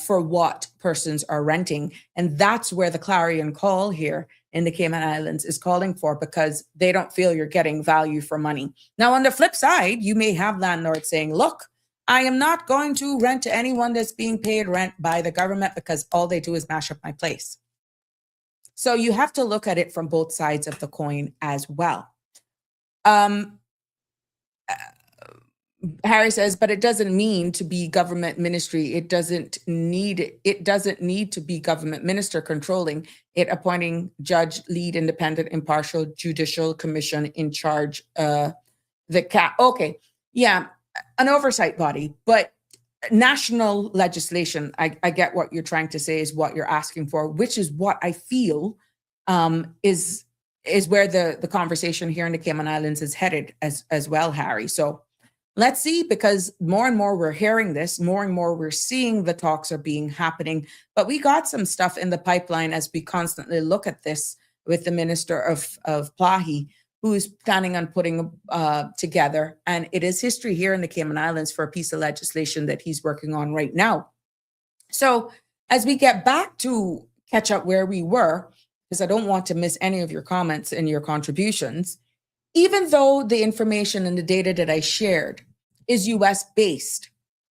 for what persons are renting. And that's where the clarion call here in the Cayman Islands is calling for, because they don't feel you're getting value for money. Now, on the flip side, you may have landlords saying, look, I am not going to rent to anyone that's being paid rent by the government because all they do is mash up my place. So you have to look at it from both sides of the coin as well. Harry says, but it doesn't mean to be government ministry. It doesn't need to be government minister controlling it, appointing judge, lead, independent, impartial, judicial commission in charge, okay. Yeah, an oversight body, but national legislation, I get what you're trying to say is what you're asking for, which is what I feel is where the conversation here in the Cayman Islands is headed as well, Harry. So let's see, because more and more we're hearing this, more and more we're seeing the talks are being happening. But we got some stuff in the pipeline as we constantly look at this with the Minister of 𝗕𝗰𝗲𝗍, who is planning on putting together, and it is history here in the Cayman Islands for a piece of legislation that he's working on right now. So as we get back to catch up where we were, because I don't want to miss any of your comments and your contributions, even though the information and the data that I shared is US based,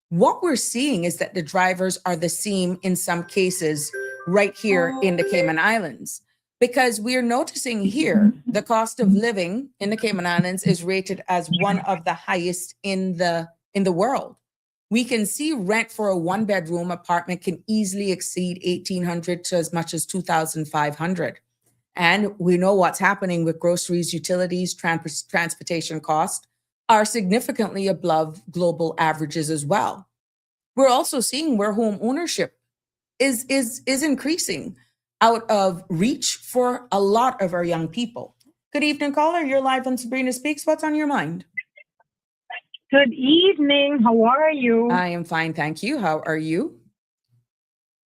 what we're seeing is that the drivers are the same in some cases right here in the Cayman Islands. Because we're noticing here, the cost of living in the Cayman Islands is rated as one of the highest in the world. We can see rent for a one-bedroom apartment can easily exceed $1,800 to as much as $2,500. And we know what's happening with groceries, utilities, transportation costs are significantly above global averages as well. We're also seeing where home ownership is increasing out of reach for a lot of our young people. Good evening, caller. You're live on Sabrina Speaks. What's on your mind?
Good evening. How are you?
I am fine, thank you. How are you?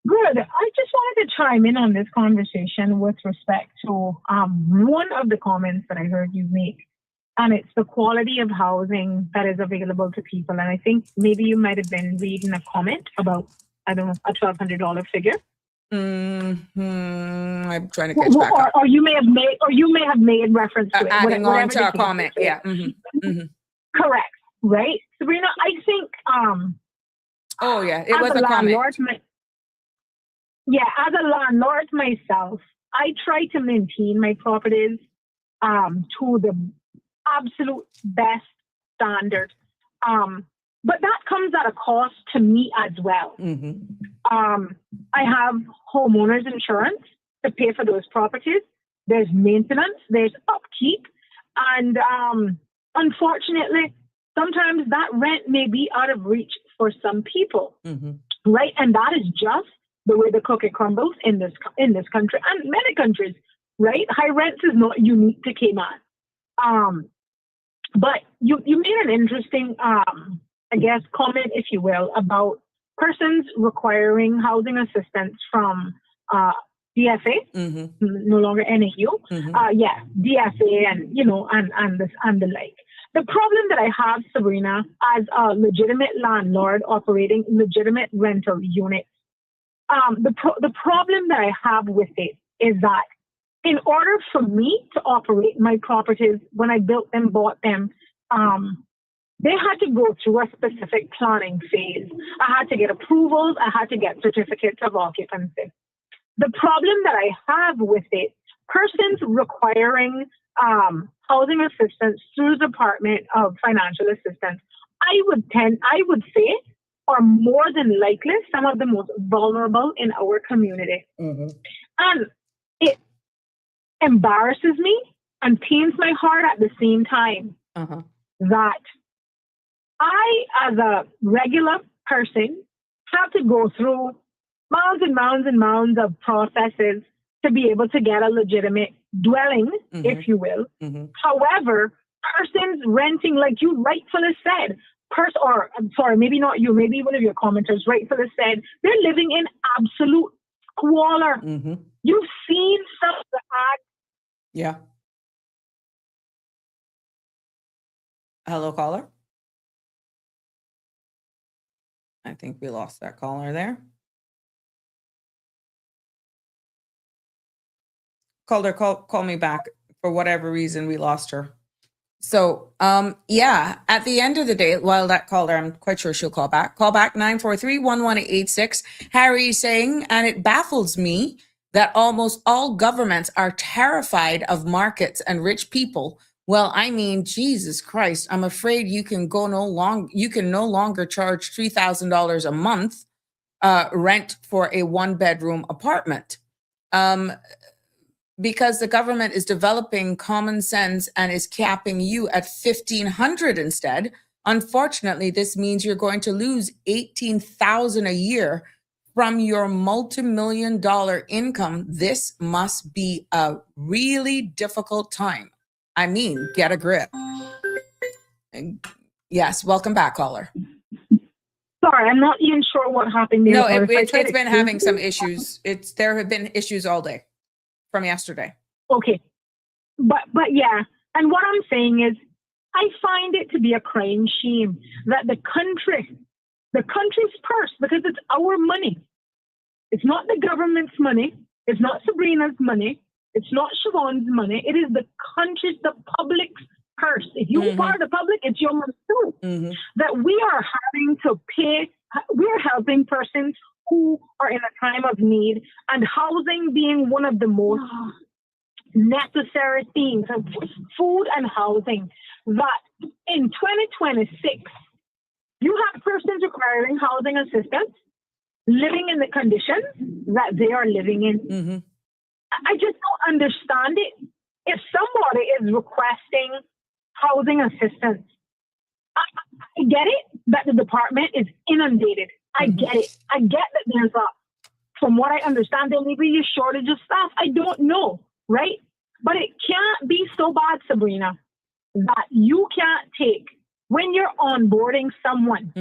Good. I just wanted to chime in on this conversation with respect to one of the comments that I heard you make, and it's the quality of housing that is available to people. And I think maybe you might have been reading a comment about, I don't know, a $1,200 figure.
I'm trying to catch back up.
Or you may have made reference to it.
Adding on to our comment. Yeah.
Correct. Right, Sabrina. I think.
Oh yeah, it was a comment.
As a landlord myself, I try to maintain my properties to the absolute best standard. But that comes at a cost to me as well. I have homeowners insurance to pay for those properties. There's maintenance, there's upkeep. And unfortunately, sometimes that rent may be out of reach for some people, right? And that is just the way the cookie crumbles in this country and many countries, right? High rents is not unique to Cayman. But you made an interesting, comment, if you will, about persons requiring housing assistance from DFA, no longer NAU, DFA, and the like. The problem that I have, Sabrina, as a legitimate landlord operating legitimate rental units, the problem that I have with it is that in order for me to operate my properties, when I built them, bought them, they had to go through a specific planning phase. I had to get approvals. I had to get certificates of occupancy. The problem that I have with it, persons requiring housing assistance through the Department of Financial Assistance, I would say are more than likely some of the most vulnerable in our community. And it embarrasses me and pains my heart at the same time that I, as a regular person, have to go through mounds and mounds and mounds of processes to be able to get a legitimate dwelling, if you will. However, persons renting, like you rightfully said, maybe not you, maybe one of your commenters rightfully said, they're living in absolute squalor. You've seen some of the ads.
Yeah. Hello, caller. I think we lost that caller there. Caller, call me back. For whatever reason, we lost her. So, at the end of the day, while that caller, I'm quite sure she'll call back. Call back 943-11886. Harry is saying, and it baffles me that almost all governments are terrified of markets and rich people. Well, I mean, Jesus Christ, I'm afraid you can no longer charge $3,000 a month rent for a one-bedroom apartment. Because the government is developing common sense and is capping you at $1,500 instead. Unfortunately, this means you're going to lose $18,000 a year from your multi-million-dollar income. This must be a really difficult time. I mean, get a grip. Yes, welcome back, caller.
Sorry, I'm not even sure what happened there.
No,
or if I
it's
tried to
been having
explain
some issues. There have been issues all day from yesterday.
Okay. But yeah, and what I'm saying is, I find it to be a crying shame that the country's purse, because it's our money. It's not the government's money. It's not Sabrina's money. It's not Siobhan's money. It is the country's, the public's purse. If you're part of the public, it's your money too. That we are having to pay, we're helping persons who are in a time of need, and housing being one of the most necessary things, and food and housing, that in 2026, you have persons requiring housing assistance living in the conditions that they are living in. I just don't understand it. If somebody is requesting housing assistance, I get it that the department is inundated. I get it. I get that there's from what I understand, there may be a shortage of staff. I don't know, right? But it can't be so bad, Sabrina, that you can't take, when you're onboarding someone,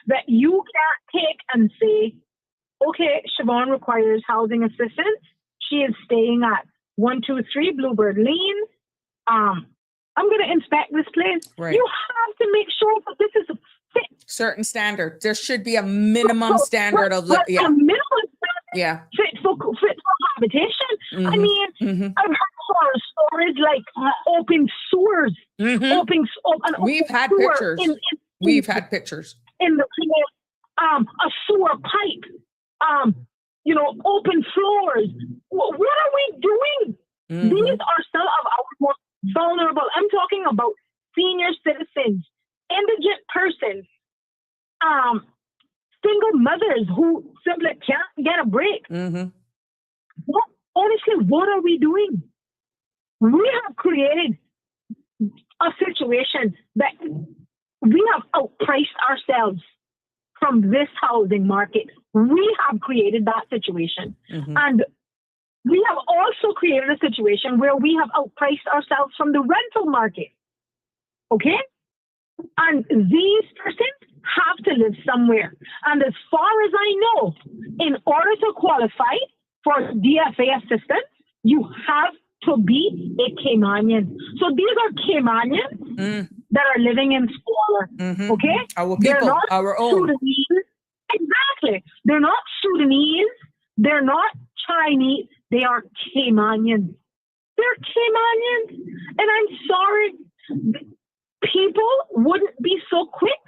that you can't take and say, okay, Siobhan requires housing assistance. She is staying at 123 Bluebird Lane. I'm going to inspect this place.
Right.
You have to make sure that this is fit.
Certain standard. There should be a minimum standard of
a minimum standard fit for habitation. I mean, I've heard horror stories like open sewers.
We've had pictures. We've had pictures
in the a sewer pipe. Open floors. What are we doing? These are some of our most vulnerable. I'm talking about senior citizens, indigent persons, single mothers who simply can't get a break. Honestly, what are we doing? We have created a situation that we have outpriced ourselves from this housing market. We have created that situation. And we have also created a situation where we have outpriced ourselves from the rental market. Okay? And these persons have to live somewhere. And as far as I know, in order to qualify for DFA assistance, you have to be a Caymanian. So these are Caymanians that are living in squalor. Okay?
Our people, not our own.
Sudanese. Exactly. They're not Sudanese. They're not Chinese. They are Caymanians. They're Caymanians. And I'm sorry, people wouldn't be so quick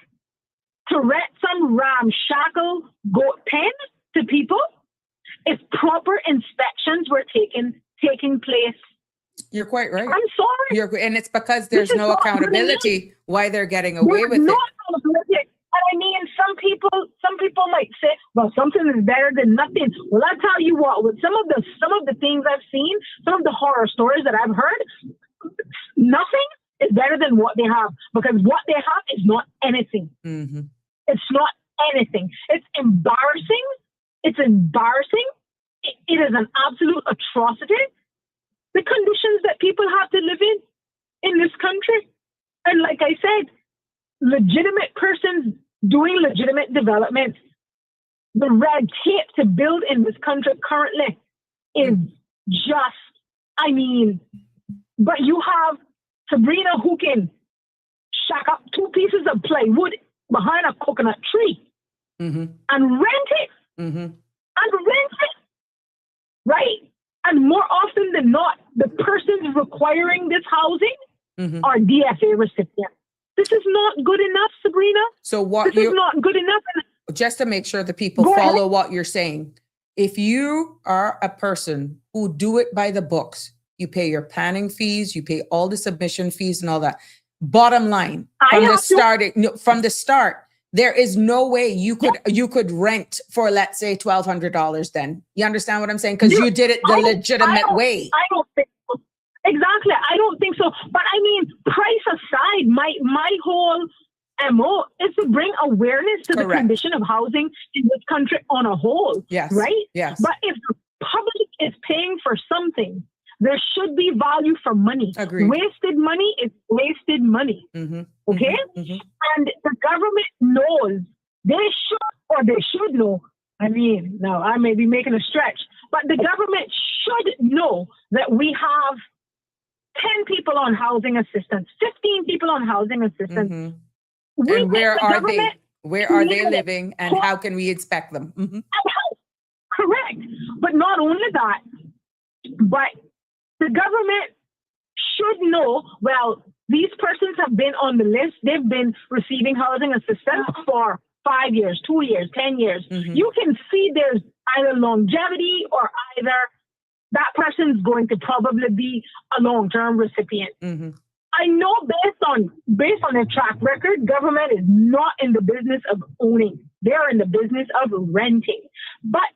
to rent some ramshackle goat pen to people if proper inspections were taking place.
You're quite right.
I'm sorry.
And it's because there's no accountability why they're getting away with it.
Accountability. And I mean, some people might say, well, something is better than nothing. Well, I tell you what, with some of the things I've seen, some of the horror stories that I've heard, nothing is better than what they have, because what they have is not anything. It's not anything. It's embarrassing. It's embarrassing. It is an absolute atrocity. The conditions that people have to live in this country. And like I said, legitimate persons doing legitimate development, the red tape to build in this country currently is just, I mean, but you have Sabrina who can shack up 2 pieces of plywood behind a coconut tree and rent it. Right? And more often than not, the persons requiring this housing are DFA recipients. This is not good enough, Sabrina.
So what
this is not good enough.
Just to make sure the people follow what you're saying. If you are a person who do it by the books, you pay your planning fees, you pay all the submission fees and all that. Bottom line, from the start, there is no way you could rent for, let's say, $1,200 then. You understand what I'm saying? Because you did it the legitimate way.
I don't think so. Exactly. I don't think so. But I mean, price aside, my whole MO is to bring awareness to the condition of housing in this country on a whole.
Yes.
Right?
Yes.
But if the public is paying for something There should be value for money.
Agreed.
Wasted money is wasted money. Okay? And the government knows they should know. I mean, now I may be making a stretch, but the government should know that we have 10 people on housing assistance, 15 people on housing assistance.
And where are they? Where are they living, and how can we inspect them?
Correct. But not only that, but the government should know, well, these persons have been on the list. They've been receiving housing assistance for 5 years, 2 years, 10 years. You can see there's either longevity or either that person's going to probably be a long-term recipient. I know based on their track record, government is not in the business of owning. They're in the business of renting. But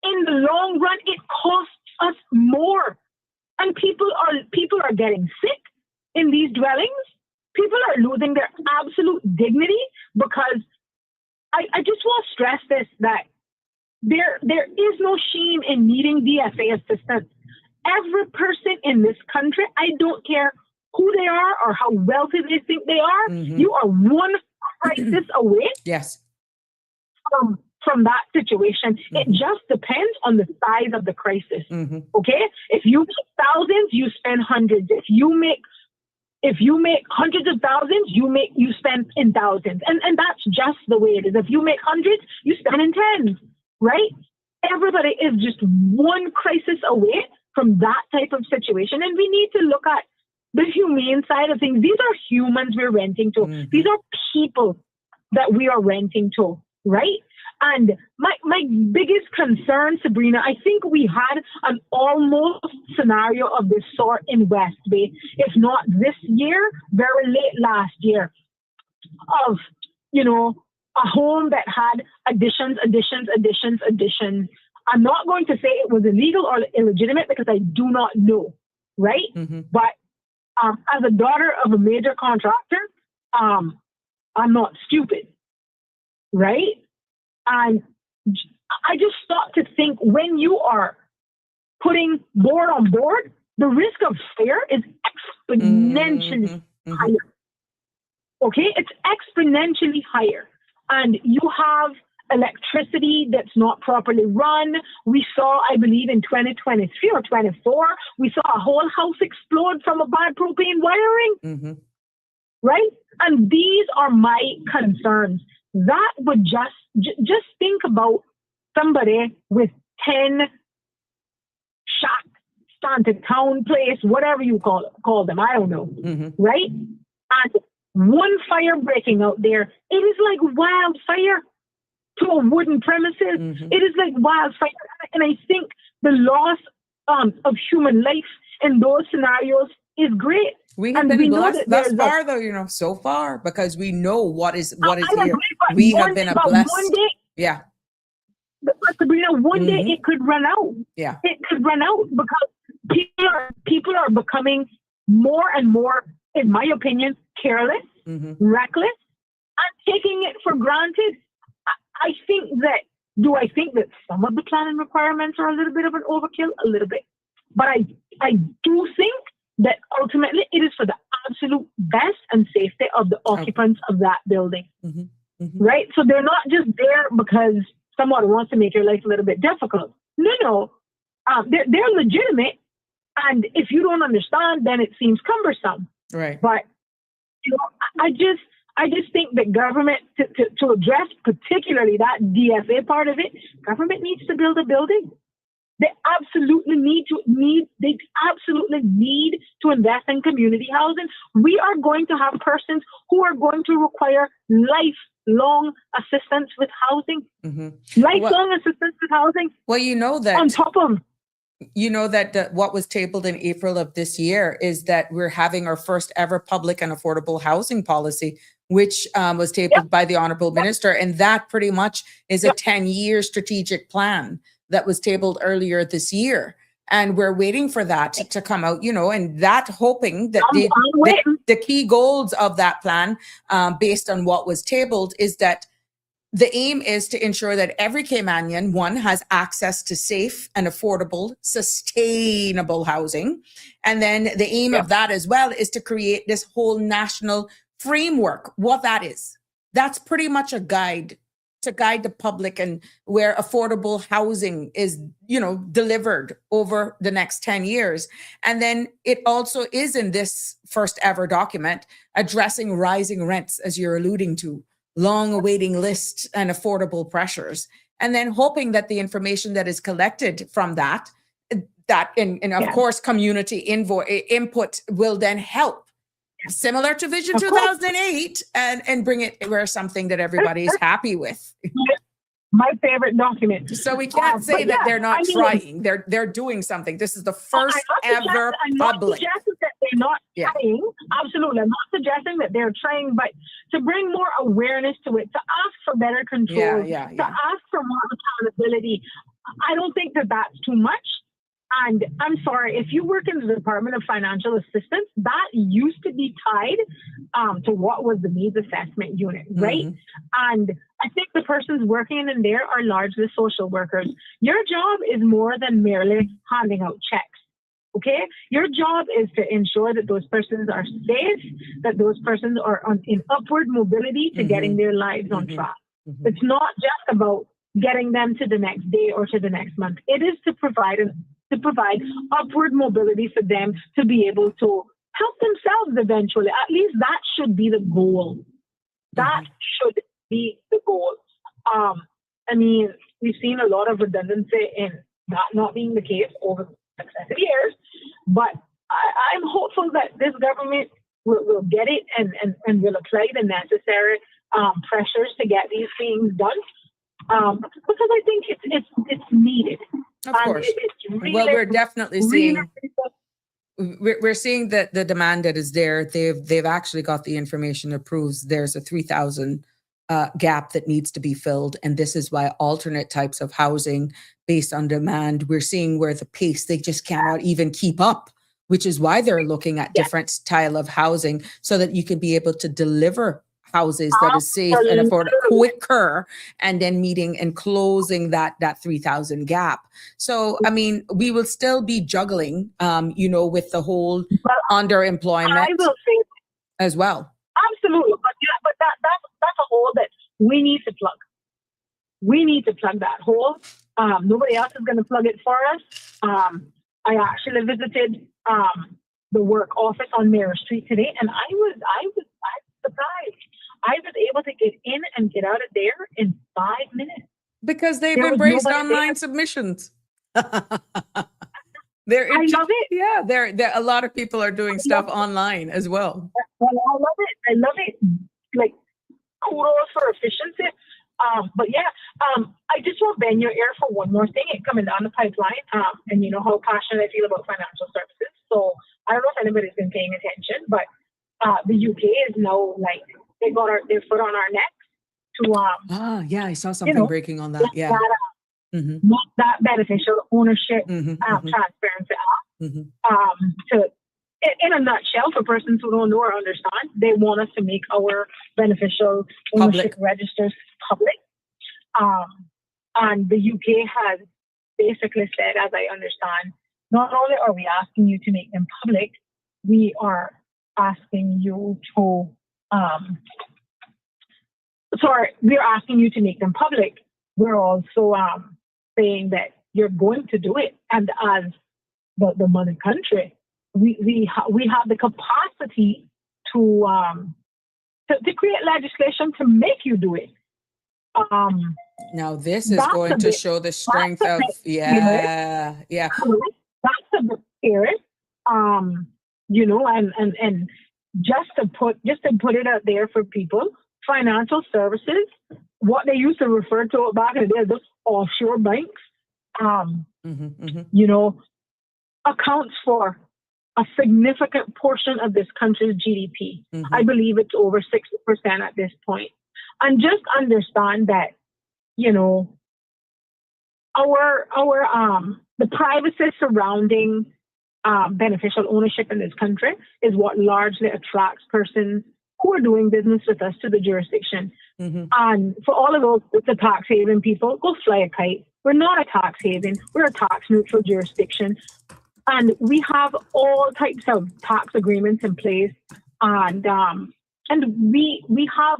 in the long run, it costs us more. And people are getting sick in these dwellings. People are losing their absolute dignity, because I just want to stress this, that there is no shame in needing DFA assistance. Every person in this country, I don't care who they are or how wealthy they think they are, you are one crisis away from that situation. It just depends on the size of the crisis. Okay? If you make thousands, you spend hundreds. If you make hundreds of thousands, you spend in thousands. And that's just the way it is. If you make hundreds, you spend in tens, right? Everybody is just one crisis away from that type of situation. And we need to look at the humane side of things. These are humans we're renting to. These are people that we are renting to, right? And my biggest concern, Sabrina, I think we had an almost scenario of this sort in West Bay, if not this year, very late last year, of, a home that had additions. I'm not going to say it was illegal or illegitimate, because I do not know, right? But as a daughter of a major contractor, I'm not stupid, right? And I just start to think, when you are putting board on board, the risk of fire is exponentially higher. Okay? It's exponentially higher. And you have electricity that's not properly run. We saw, I believe in 2023 or 24, we saw a whole house explode from a bad propane wiring. Right? And these are my concerns. That would just think about somebody with 10 shack, stunted town place, whatever you call them. I don't know. Right? And one fire breaking out there, it is like wildfire to a wooden premises. It is like wildfire. And I think the loss of human life in those scenarios is great.
We have been blessed thus far, though, so far, because we know what is here. We have been blessed.
One day, but Sabrina, one day it could run out. It could run out, because people are becoming more and more, in my opinion, careless, reckless, and taking it for granted. I think that some of the planning requirements are a little bit of an overkill, a little bit. But I do think that ultimately it is for the absolute best and safety of the occupants of that building. Right? So they're not just there because someone wants to make your life a little bit difficult. No. They're legitimate. And if you don't understand, then it seems cumbersome.
Right.
But I just think that government, to address particularly that DFA part of it, government needs to build a building. They absolutely need to invest in community housing. We are going to have persons who are going to require lifelong assistance with housing. Lifelong assistance with housing.
Well, that
on top of.
What was tabled in April of this year is that we're having our first ever public and affordable housing policy, which was tabled by the Honorable Minister. And that pretty much is a 10-year strategic plan that was tabled earlier this year. And we're waiting for that to come out, and that hoping that the key goals of that plan, based on what was tabled, is that the aim is to ensure that every Caymanian, one, has access to safe and affordable, sustainable housing. And then the aim of that as well is to create this whole national framework. What that is, that's pretty much a guide to guide the public and where affordable housing is, delivered over the next 10 years. And then it also is in this first ever document addressing rising rents, as you're alluding to, long awaiting lists and affordable pressures. And then hoping that the information that is collected from that and of course, community input will then help, similar to Vision 2008, and bring it where something that everybody is happy with.
My favorite document.
So we can't say that they're not trying. They're doing something. This is the first ever public.
I'm not suggesting that they're not trying. Absolutely. I'm not suggesting that they're trying, but to bring more awareness to it, to ask for better control, to ask for more accountability. I don't think that that's too much. And I'm sorry, if you work in the Department of Financial Assistance, that used to be tied to what was the needs assessment unit, right? And I think the persons working in there are largely social workers. Your job is more than merely handing out checks, okay? Your job is to ensure that those persons are safe, that those persons are in upward mobility to getting their lives on track. It's not just about getting them to the next day or to the next month. It is to provide upward mobility for them to be able to help themselves eventually. At least that should be the goal. That should be the goal. I mean, we've seen a lot of redundancy in that not being the case over successive years, but I'm hopeful that this government will get it and will apply the necessary pressures to get these things done. Because I think it's needed.
Of course. Well, we're definitely seeing. We're seeing that the demand that is there. They've actually got the information that proves there's a 3,000 gap that needs to be filled, and this is why alternate types of housing based on demand. We're seeing where the pace they just cannot even keep up, which is why they're looking at different style of housing so that you can be able to deliver houses that is safe and affordable quicker, and then meeting and closing that 3,000 gap. So, I mean, we will still be juggling, with the whole underemployment
I will say
as well.
Absolutely, but that's a hole that we need to plug. We need to plug that hole. Nobody else is going to plug it for us. I actually visited the work office on Mirror Street today, and I was surprised. I was able to get in and get out of there in 5 minutes.
Because they've embraced online submissions. I
love it.
Yeah, there a lot of people are doing stuff online as well.
Well, I love it. Like, kudos for efficiency. But yeah, I just want to bend your ear for one more thing. It's coming down the pipeline. And you know how passionate I feel about financial services. So I don't know if anybody's been paying attention, but the UK is now like, they got their foot on our neck to
yeah, I saw something breaking on that. Yeah.
Not that beneficial ownership transparency to in a nutshell, for persons who don't know or understand, they want us to make our beneficial ownership registers public. And the UK has basically said, as I understand, not only are we asking you to make them public, we are asking you to we're asking you to make them public. We're also saying that you're going to do it, and as the mother country, we have the capacity to create legislation to make you do it.
Now this is going to show the strength of
That's a bit scary. You know, and just to put it out there for people, financial services, what they used to refer to back in the day, those offshore banks, you know, accounts for a significant portion of this country's GDP. I believe it's over 60% at this point. And just understand that, you know, the privacy surrounding beneficial ownership in this country is what largely attracts persons who are doing business with us to the jurisdiction. And for all of those, the tax haven people, go fly a kite. We're not a tax haven. We're a tax neutral jurisdiction. And we have all types of tax agreements in place. And we have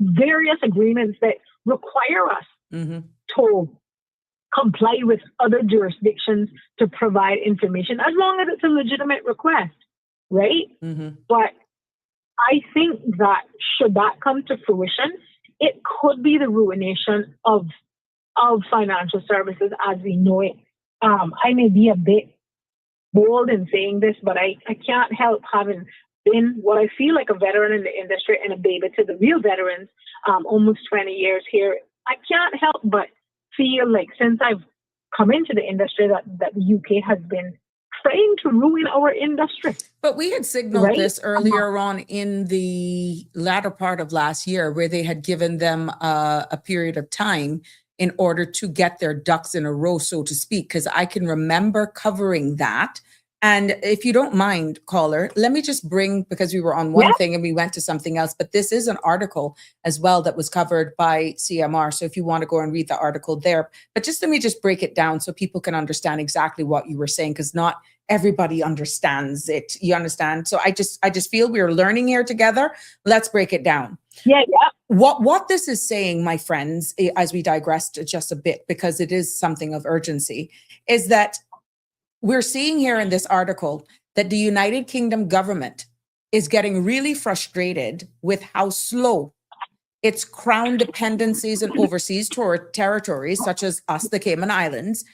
various agreements that require us to comply with other jurisdictions to provide information, as long as it's a legitimate request, right? But I think that should that come to fruition, it could be the ruination of financial services as we know it. I may be a bit bold in saying this, but I can't help having been what I feel like a veteran in the industry and a baby to the real veterans, almost 20 years here. I can't help but feel like since I've come into the industry that the UK has been trying to ruin our industry.
But we had signaled this earlier on in the latter part of last year, where they had given them a period of time in order to get their ducks in a row, so to speak, because I can remember covering that. And if you don't mind, caller, let me just bring, because we were on one thing and we went to something else, but this is an article as well that was covered by CMR. So if you want to go and read the article there, but just let me just break it down so people can understand exactly what you were saying, because not everybody understands it. You understand? So I just feel we're learning here together. Let's break it down.
Yeah.
What this is saying, my friends, as we digressed just a bit, because it is something of urgency, is that we're seeing here in this article that the United Kingdom government is getting really frustrated with how slow its crown dependencies and overseas territories, such as us, the Cayman Islands,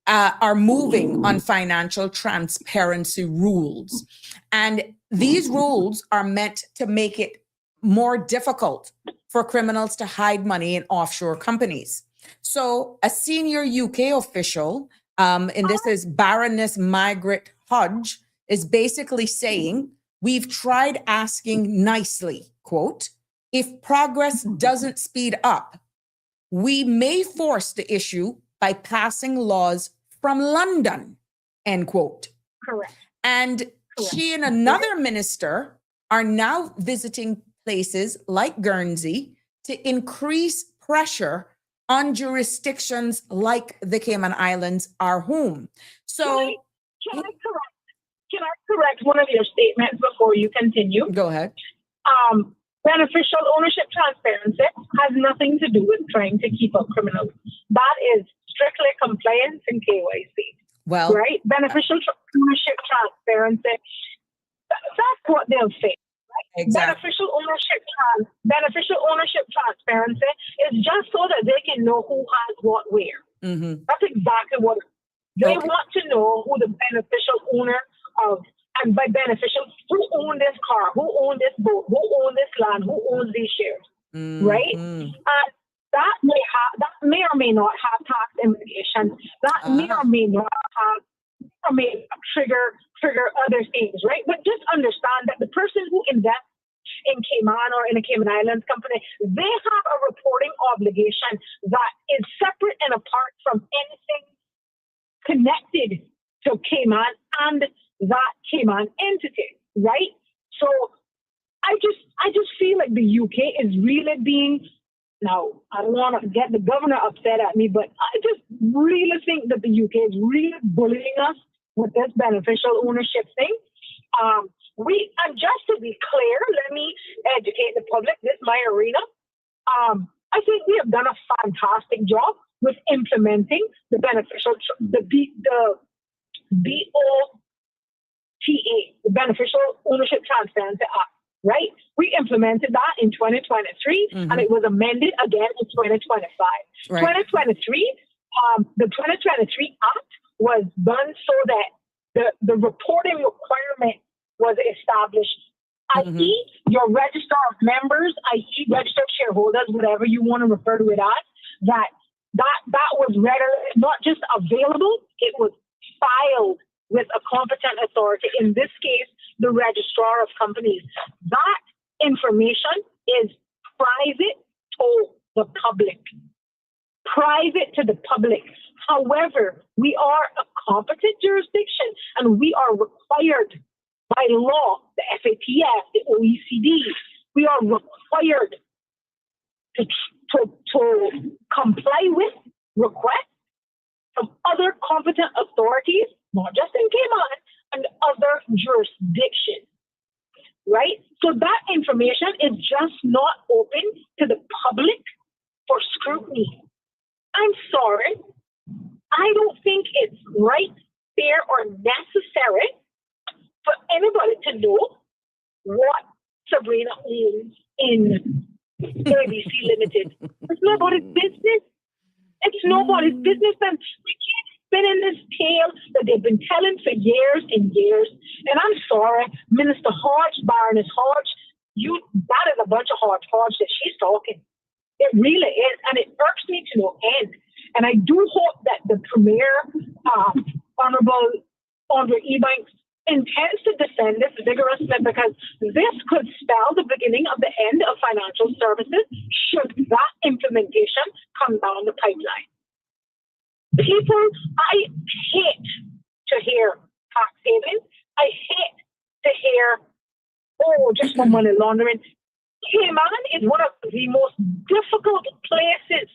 are moving on financial transparency rules. And these rules are meant to make it more difficult for criminals to hide money in offshore companies. So a senior UK official, and this is Baroness Margaret Hodge, is basically saying, we've tried asking nicely, quote, if progress doesn't speed up, we may force the issue by passing laws from London, end quote.
Correct.
And she and another minister are now visiting places like Guernsey to increase pressure on jurisdictions like the Cayman Islands, our home. So
can I correct one of your statements before you continue?
Go ahead.
Beneficial ownership transparency has nothing to do with trying to keep up criminals. That is strictly compliance and KYC.
Well,
right? Beneficial ownership transparency. That's what they'll say. Right?
Exactly.
Beneficial ownership transparency is just so that they can know who has what where. That's exactly what they want to know, who the beneficial owner of. And by beneficial, who owned this car, who owned this boat, who owned this land, who owns these shares, right? And that may or may not have tax implications. That may or may not have, or may trigger other things, right? But just understand that the person who invests in Cayman or in a Cayman Islands company, they have a reporting obligation that is separate and apart from anything connected to Cayman and that Cayman entity, right? So I just feel like the UK is really being, now I don't want to get the governor upset at me, but I just really think that the UK is really bullying us with this beneficial ownership thing. And just to be clear, let me educate the public. This is my arena. I think we have done a fantastic job with implementing the beneficial, the Beneficial Ownership Transparency Act, right? We implemented that in 2023, and it was amended again in 2025. Right. 2023, the 2023 Act was done so that the reporting requirement was established, i.e. your register of members, i.e. registered shareholders, whatever you want to refer to it as, that was not just available, it was filed with a competent authority, in this case, the registrar of companies. That information is private to the public. Private to the public. However, we are a competent jurisdiction and we are required by law, the FATF, the OECD, we are required to comply with requests from other competent authorities, not just in Cayman, and other jurisdictions, right? So that information is just not open to the public for scrutiny. I'm sorry. I don't think it's right, fair, or necessary for anybody to know what Sabrina owns in 𝗕𝗰𝗲 Limited. It's nobody's business. It's nobody's business, and we can't spin in this tale that they've been telling for years and years. And I'm sorry, Minister Hodge, Baroness Hodge, that is a bunch of Hodge that she's talking. It really is, and it irks me to no end. And I do hope that the Premier, Honorable Andre Ebanks, intends to defend this vigorously, because this could spell the beginning of the end of financial services should that implementation come down the pipeline. People, I hate to hear tax havens. I hate to hear, just for money laundering. Cayman is one of the most difficult places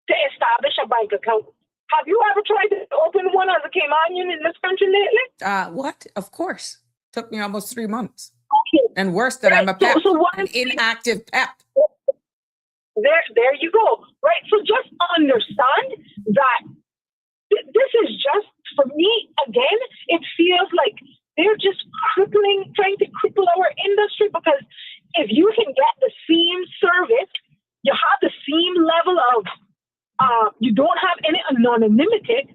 to establish a bank account. Have you ever tried to open one as a Caymanian in this country lately?
What? Of course. Took me almost 3 months.
Okay.
And worse than I'm a PEP, an
is
inactive PEP.
There you go. Right. So just understand that this is just, for me, again, it feels like they're just trying to cripple our industry, because if you can get the same service, you have the same level of, you don't have any anonymity,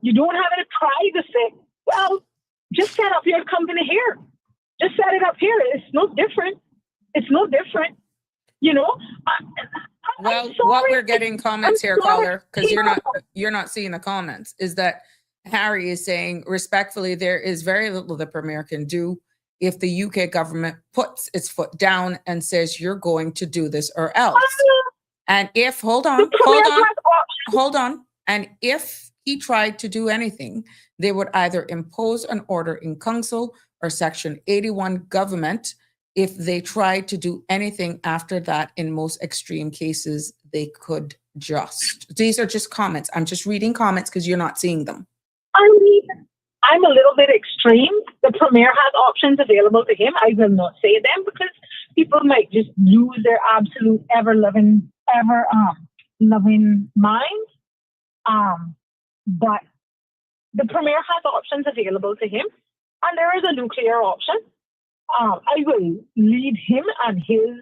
you don't have any privacy, well, just set up your company here. Just set it up here. It's no different. It's no different. You know?
Well, what we're getting comments here, caller, because you're not seeing the comments, is that Harry is saying, respectfully, there is very little the Premier can do if the UK government puts its foot down and says you're going to do this or else. And if, hold on. And if he tried to do anything, they would either impose an order in council or Section 81 government. If they tried to do anything after that, in most extreme cases, they could just. These are just comments. I'm just reading comments because you're not seeing them.
I mean, I'm a little bit extreme. The Premier has options available to him. I will not say them, because people might just lose their absolute loving minds. But the Premier has options available to him, and there is a nuclear option. I will lead him and his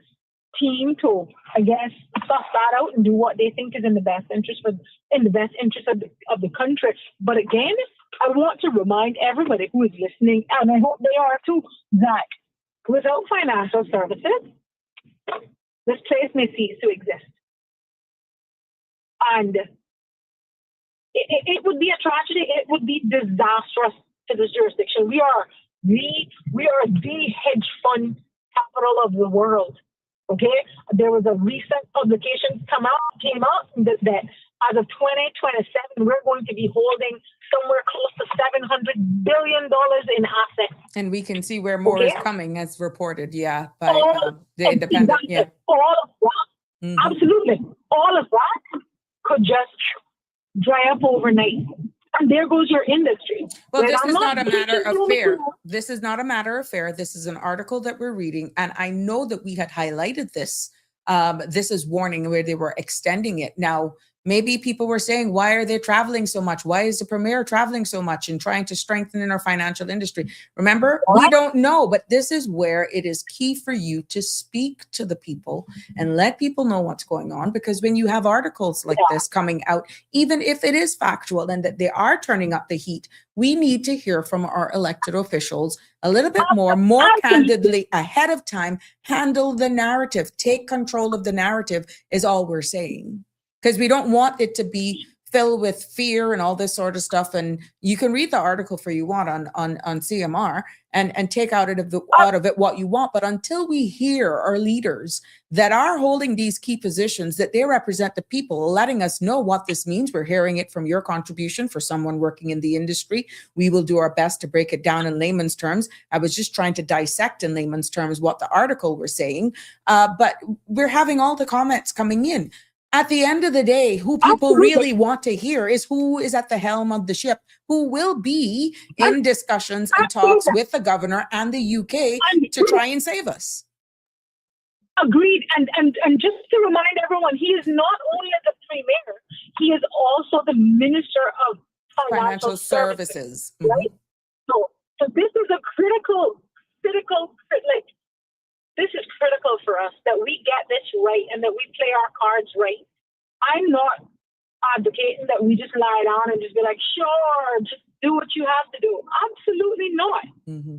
team to, I guess, suss that out and do what they think is in the best interest of the country. But again, I want to remind everybody who is listening, and I hope they are too, that without financial services, this place may cease to exist. And it would be a tragedy. It would be disastrous to this jurisdiction. We are the hedge fund capital of the world. Okay, there was a recent publication came out that as of 2027, we're going to be holding somewhere close to $700 billion in assets.
And we can see where more is coming, as reported, by the independent. Yeah,
all of that, absolutely, all of that could just dry up overnight. And there goes your industry.
Well, this is not a matter of fear. This is not a matter of fear. This is an article that we're reading. And I know that we had highlighted this. This is warning where they were extending it. Now, maybe people were saying, why are they traveling so much? Why is the Premier traveling so much and trying to strengthen in our financial industry? Remember, we don't know, but this is where it is key for you to speak to the people and let people know what's going on. Because when you have articles like this coming out, even if it is factual and that they are turning up the heat, we need to hear from our elected officials a little bit more candidly ahead of time. Handle the narrative, take control of the narrative is all we're saying. Because we don't want it to be fill with fear and all this sort of stuff. And you can read the article for you want on CMR and take out of it what you want. But until we hear our leaders that are holding these key positions, that they represent the people, letting us know what this means. We're hearing it from your contribution for someone working in the industry. We will do our best to break it down in layman's terms. I was just trying to dissect in layman's terms what the article was saying, but we're having all the comments coming in. At the end of the day, who people really want to hear is who is at the helm of the ship, who will be in discussions and talks with the governor and the UK to try and save us.
Agreed. And just to remind everyone, he is not only the premier, he is also the Minister of Financial Services. Right? So this is a critical, like, this is critical for us that we get this right and that we play our cards right. I'm not advocating that we just lie down and just be like, sure, just do what you have to do. Absolutely not.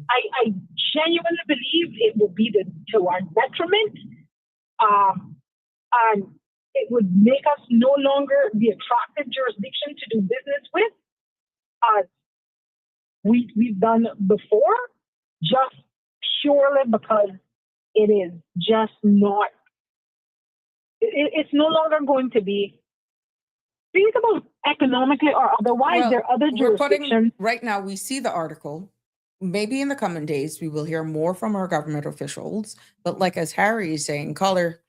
I genuinely believe it will be to our detriment. And it would make us no longer the attractive jurisdiction to do business with, as we've done before, just purely because it is just not, it's no longer going to be feasible economically or otherwise. Well, there are other jurisdictions.
Right now, we see the article. Maybe in the coming days, we will hear more from our government officials. But like as Harry is saying, caller,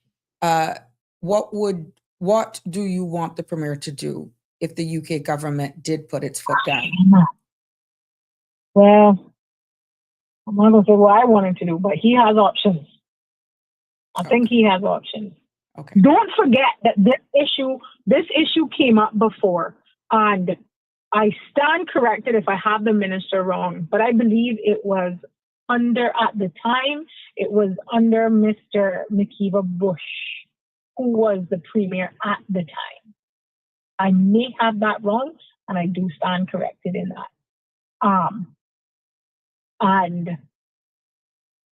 what do you want the premier to do if the UK government did put its foot down?
Well, I'm not going to say what I want him to do, but he has options. I think he has options.
Okay.
Don't forget that this issue came up before, and I stand corrected if I have the minister wrong, but I believe it was at the time, it was under Mr. 𝗕𝗰𝗲𝗯𝗏, who was the premier at the time. I may have that wrong, and I do stand corrected in that. And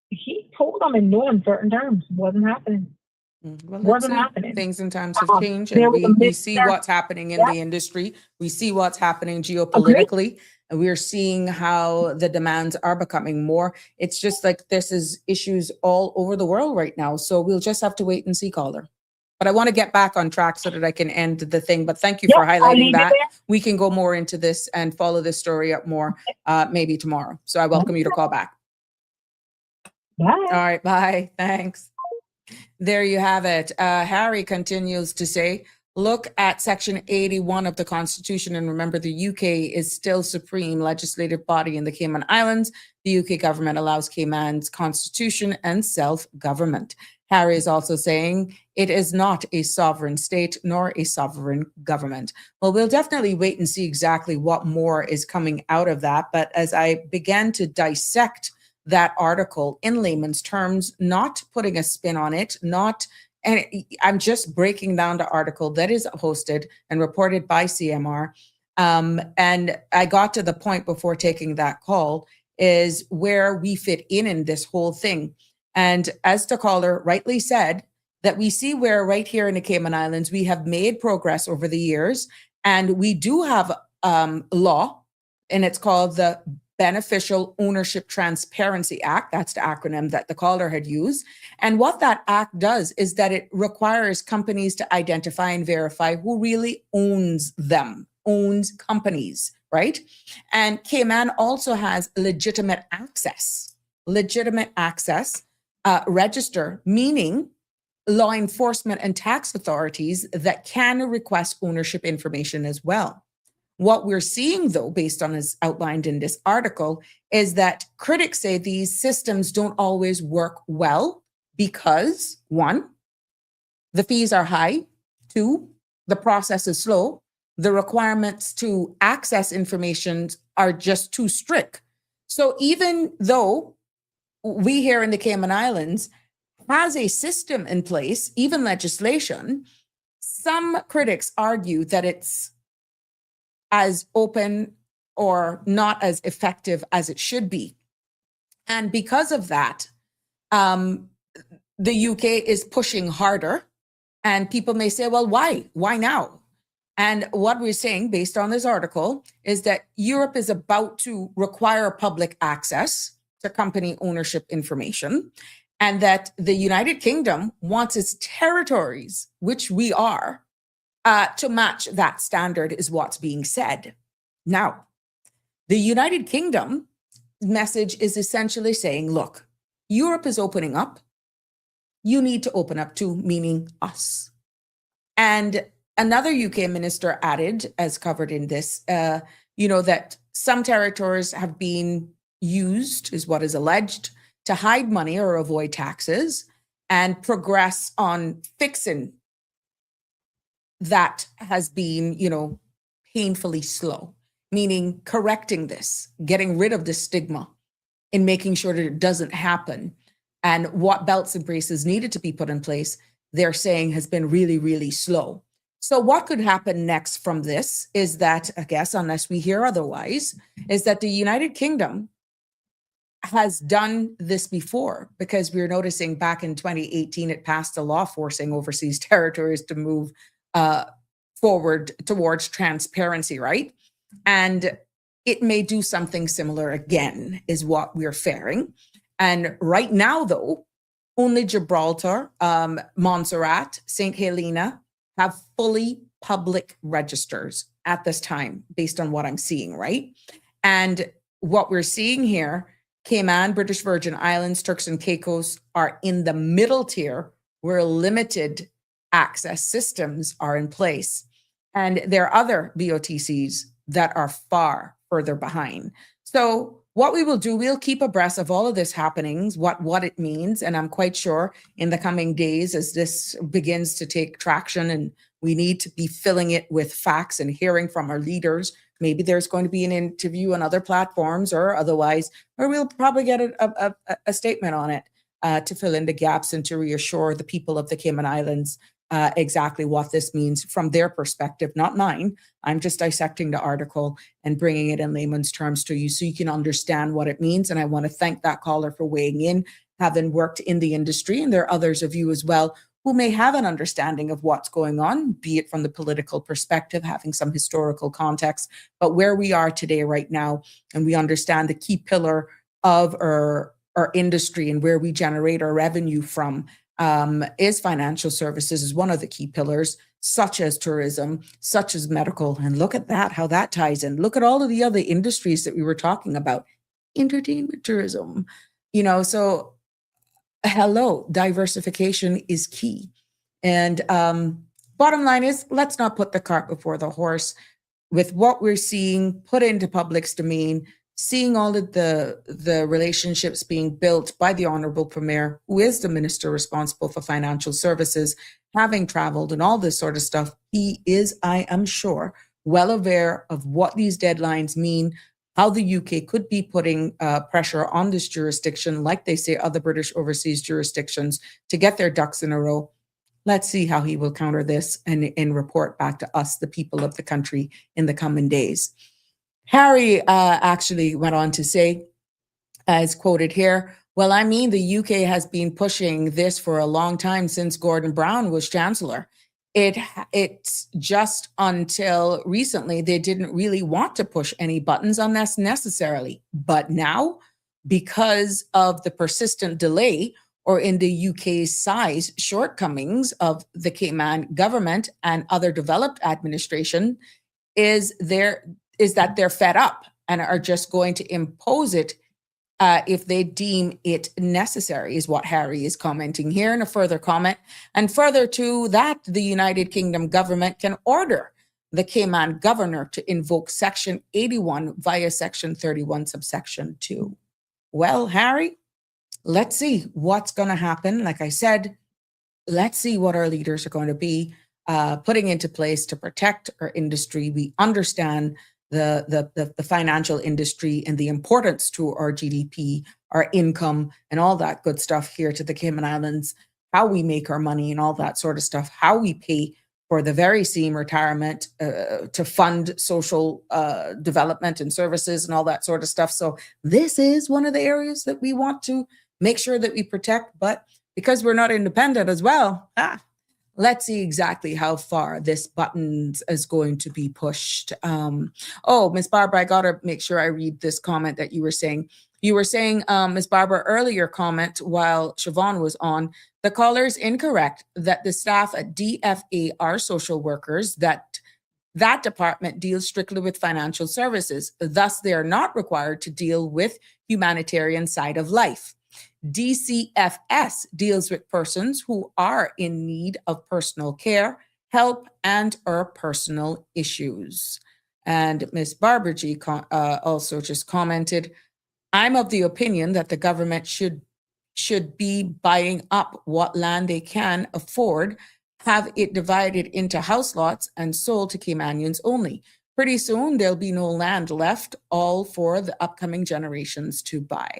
he told them in no uncertain terms, wasn't happening.
Well,
wasn't happening.
Things and times have changed, and we see what's happening in the industry. We see what's happening geopolitically, and we're seeing how the demands are becoming more. It's just like this is issues all over the world right now. So we'll just have to wait and see, caller. But I want to get back on track so that I can end the thing. But thank you for highlighting that. We can go more into this and follow this story up more maybe tomorrow. So I welcome you to call back.
Bye.
All right. Bye. Thanks. There you have it. Harry continues to say, look at Section 81 of the Constitution. And remember, the UK is still supreme legislative body in the Cayman Islands. The UK government allows Cayman's constitution and self-government. Harry is also saying it is not a sovereign state nor a sovereign government. Well, we'll definitely wait and see exactly what more is coming out of that. But as I began to dissect that article in layman's terms, not putting a spin on it, and I'm just breaking down the article that is hosted and reported by CMR. And I got to the point before taking that call is where we fit in this whole thing. And as the caller rightly said, that we see where right here in the Cayman Islands, we have made progress over the years. And we do have law, and it's called the Beneficial Ownership Transparency Act. That's the acronym that the caller had used. And what that act does is that it requires companies to identify and verify who really owns them, owns companies, right? And Cayman also has legitimate access register, meaning law enforcement and tax authorities that can request ownership information as well. What we're seeing, though, based on as outlined in this article, is that critics say these systems don't always work well because, 1, the fees are high, 2, the process is slow, the requirements to access information are just too strict. So even though we here in the Cayman Islands has a system in place, even legislation, some critics argue that it's as open or not as effective as it should be. And because of that, the UK is pushing harder. And people may say, well, why? Why now? And what we're saying, based on this article, is that Europe is about to require public access to company ownership information, and that the United Kingdom wants its territories, which we are, to match that standard, is what's being said. Now, the United Kingdom message is essentially saying, look, Europe is opening up. You need to open up too, meaning us. And another UK minister added, as covered in this, that some territories have been used, is what is alleged, to hide money or avoid taxes, and progress on fixing that has been, painfully slow, meaning correcting this, getting rid of the stigma and making sure that it doesn't happen. And what belts and braces needed to be put in place, they're saying has been really, really slow. So what could happen next from this is that, I guess, unless we hear otherwise, is that the United Kingdom has done this before, because we're noticing back in 2018, it passed a law forcing overseas territories to move forward towards transparency, right? And it may do something similar again, is what we're fearing. And right now, though, only Gibraltar, Montserrat, St. Helena have fully public registers at this time, based on what I'm seeing, right? And what we're seeing here, Cayman, British Virgin Islands, Turks and Caicos are in the middle tier, where limited access systems are in place. And there are other BOTCs that are far further behind. So what we will do, we'll keep abreast of all of this happenings, what it means. And I'm quite sure in the coming days, as this begins to take traction and we need to be filling it with facts and hearing from our leaders, maybe there's going to be an interview on other platforms or otherwise, or we'll probably get a statement on it to fill in the gaps and to reassure the people of the Cayman Islands exactly what this means from their perspective, not mine. I'm just dissecting the article and bringing it in layman's terms to you so you can understand what it means. And I want to thank that caller for weighing in, having worked in the industry. And there are others of you as well who may have an understanding of what's going on, be it from the political perspective, having some historical context. But where we are today, right now, and we understand the key pillar of our industry and where we generate our revenue from, is financial services, is one of the key pillars, such as tourism, such as medical. And look at that, how that ties in. Look at all of the other industries that we were talking about. Entertainment, tourism, so hello, diversification is key. And bottom line is, let's not put the cart before the horse. With what we're seeing put into public's domain, seeing all of the relationships being built by the Honorable Premier, who is the minister responsible for financial services, having traveled and all this sort of stuff, he is, I am sure, well aware of what these deadlines mean, how the UK could be putting pressure on this jurisdiction, like they say other British overseas jurisdictions, to get their ducks in a row. Let's see how he will counter this and report back to us, the people of the country, in the coming days. Harry actually went on to say, as quoted here, well, I mean, the UK has been pushing this for a long time, since Gordon Brown was Chancellor. It's just until recently they didn't really want to push any buttons unnecessarily. But now, because of the persistent delay, or in the UK's size shortcomings of the Cayman government and other developed administration, is that they're fed up and are just going to impose it if they deem it necessary, is what Harry is commenting here in a further comment. And further to that, the United Kingdom government can order the Cayman governor to invoke Section 81 via Section 31, subsection 2. Well, Harry, let's see what's going to happen. Like I said, let's see what our leaders are going to be putting into place to protect our industry. We understand the financial industry and the importance to our GDP, our income, and all that good stuff here to the Cayman Islands, how we make our money and all that sort of stuff, how we pay for the very same retirement to fund social development and services and all that sort of stuff. So this is one of the areas that we want to make sure that we protect. But because we're not independent as well, let's see exactly how far this button is going to be pushed. Oh, Miss Barbara, I got to make sure I read this comment that you were saying. You were saying, Miss Barbara, earlier comment while Siobhan was on, the caller is incorrect that the staff at DFA are social workers, that department deals strictly with financial services. Thus, they are not required to deal with humanitarian side of life. DCFS deals with persons who are in need of personal care, help, and/or personal issues. And Ms. Barbara G also just commented, I'm of the opinion that the government should be buying up what land they can afford, have it divided into house lots and sold to Caymanians only. Pretty soon, there'll be no land left, all for the upcoming generations to buy.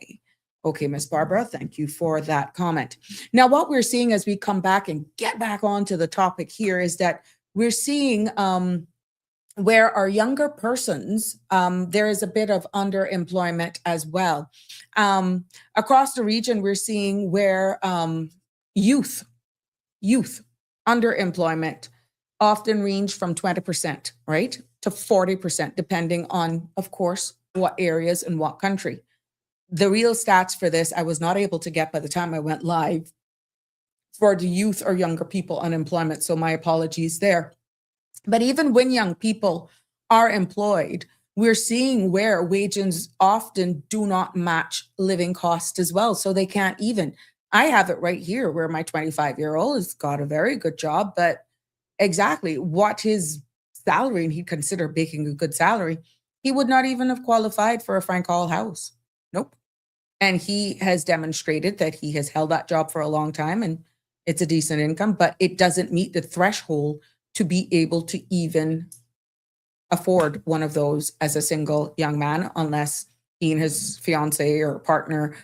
Okay, Miss Barbara, thank you for that comment. Now, what we're seeing as we come back and get back onto the topic here is that we're seeing where our younger persons, there is a bit of underemployment as well. Across the region, we're seeing where youth underemployment often range from 20%, right, to 40%, depending on, of course, what areas and what country. The real stats for this, I was not able to get by the time I went live for the youth or younger people unemployment. So my apologies there. But even when young people are employed, we're seeing where wages often do not match living costs as well. So they can't even. I have it right here where my 25-year-old has got a very good job, but exactly what his salary, and he'd consider making a good salary, he would not even have qualified for a Frank Hall house. Nope. And he has demonstrated that he has held that job for a long time and it's a decent income, but it doesn't meet the threshold to be able to even afford one of those as a single young man, unless he and his fiance or partner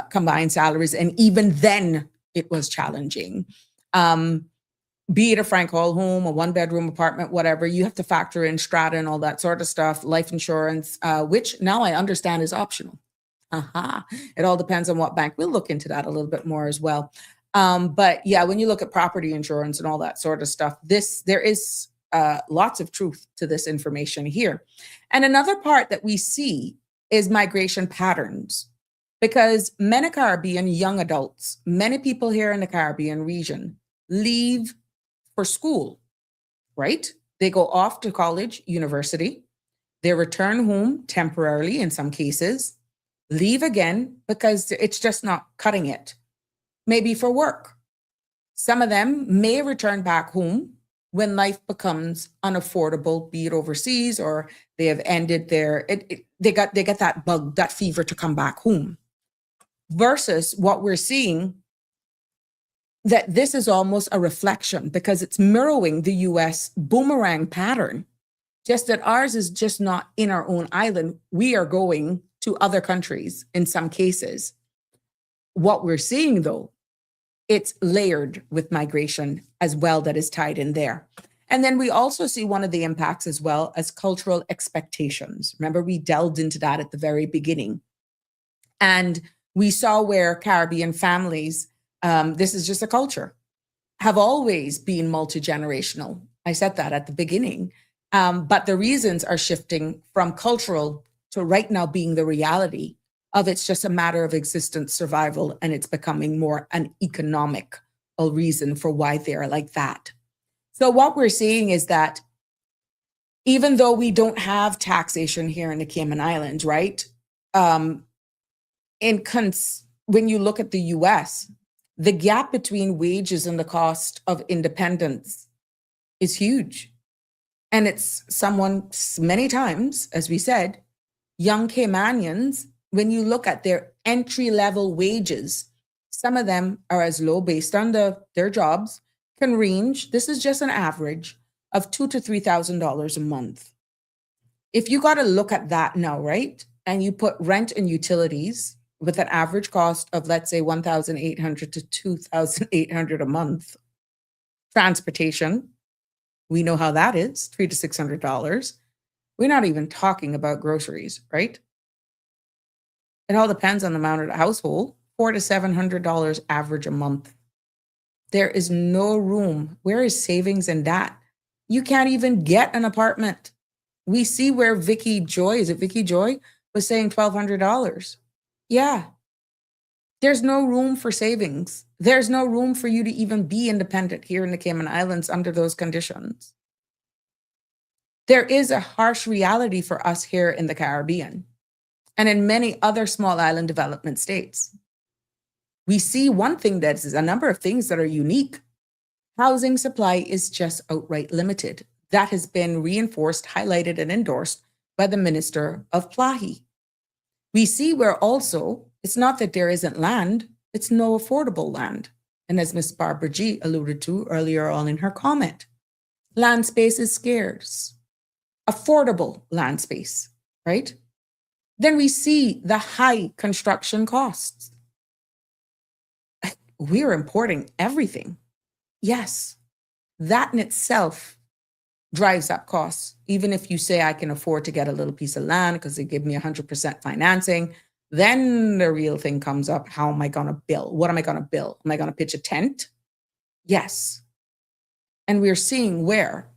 combined salaries. And even then it was challenging. Be it a Frank Hall home, a 1-bedroom apartment, whatever, you have to factor in strata and all that sort of stuff, life insurance, which now I understand is optional. It all depends on what bank. We'll look into that a little bit more as well. But yeah, when you look at property insurance and all that sort of stuff, there is lots of truth to this information here. And another part that we see is migration patterns, because many Caribbean young adults, many people here in the Caribbean region leave for school, right? They go off to college, university, they return home temporarily in some cases, leave again because it's just not cutting it, maybe for work. Some of them may return back home when life becomes unaffordable, be it overseas or they have ended they get that bug, that fever to come back home. Versus what we're seeing, that this is almost a reflection because it's mirroring the US boomerang pattern, just that ours is just not in our own island. We are going to other countries in some cases. What we're seeing though, it's layered with migration as well that is tied in there. And then we also see one of the impacts as well as cultural expectations. Remember, we delved into that at the very beginning. And we saw where Caribbean families, this is just a culture, have always been multi-generational. I said that at the beginning. But the reasons are shifting from cultural to right now being the reality of it's just a matter of existence, survival, and it's becoming more an economic reason for why they're like that. So what we're seeing is that even though we don't have taxation here in the Cayman Islands, right? When you look at the US, the gap between wages and the cost of independence is huge. And it's many times, as we said, young Caymanians, when you look at their entry-level wages, some of them are as low based on their jobs, can range, this is just an average, of $2,000 to $3,000 a month. If you got to look at that now, right, and you put rent and utilities with an average cost of, let's say, $1,800 to $2,800 a month, transportation, we know how that is, $300 to $600. We're not even talking about groceries, right? It all depends on the amount of the household, $400 to $700 average a month, There is no room. Where is savings in that? You can't even get an apartment. We see where Vicky Joy, is it Vicky Joy, was saying $1,200. Yeah. There's no room for savings. There's no room for you to even be independent here in the Cayman Islands under those conditions. There is a harsh reality for us here in the Caribbean and in many other small island development states. We see one thing that is a number of things that are unique. Housing supply is just outright limited. That has been reinforced, highlighted, and endorsed by the Minister of Plahi. We see where also, it's not that there isn't land, it's no affordable land. And as Ms. Barbara G. alluded to earlier on in her comment, land space is scarce. Affordable land space, right? Then we see the high construction costs. We're importing everything. Yes, that in itself drives up costs. Even if you say I can afford to get a little piece of land because they give me 100% financing, then the real thing comes up. How am I going to build? What am I going to build? Am I going to pitch a tent? Yes. And we're seeing where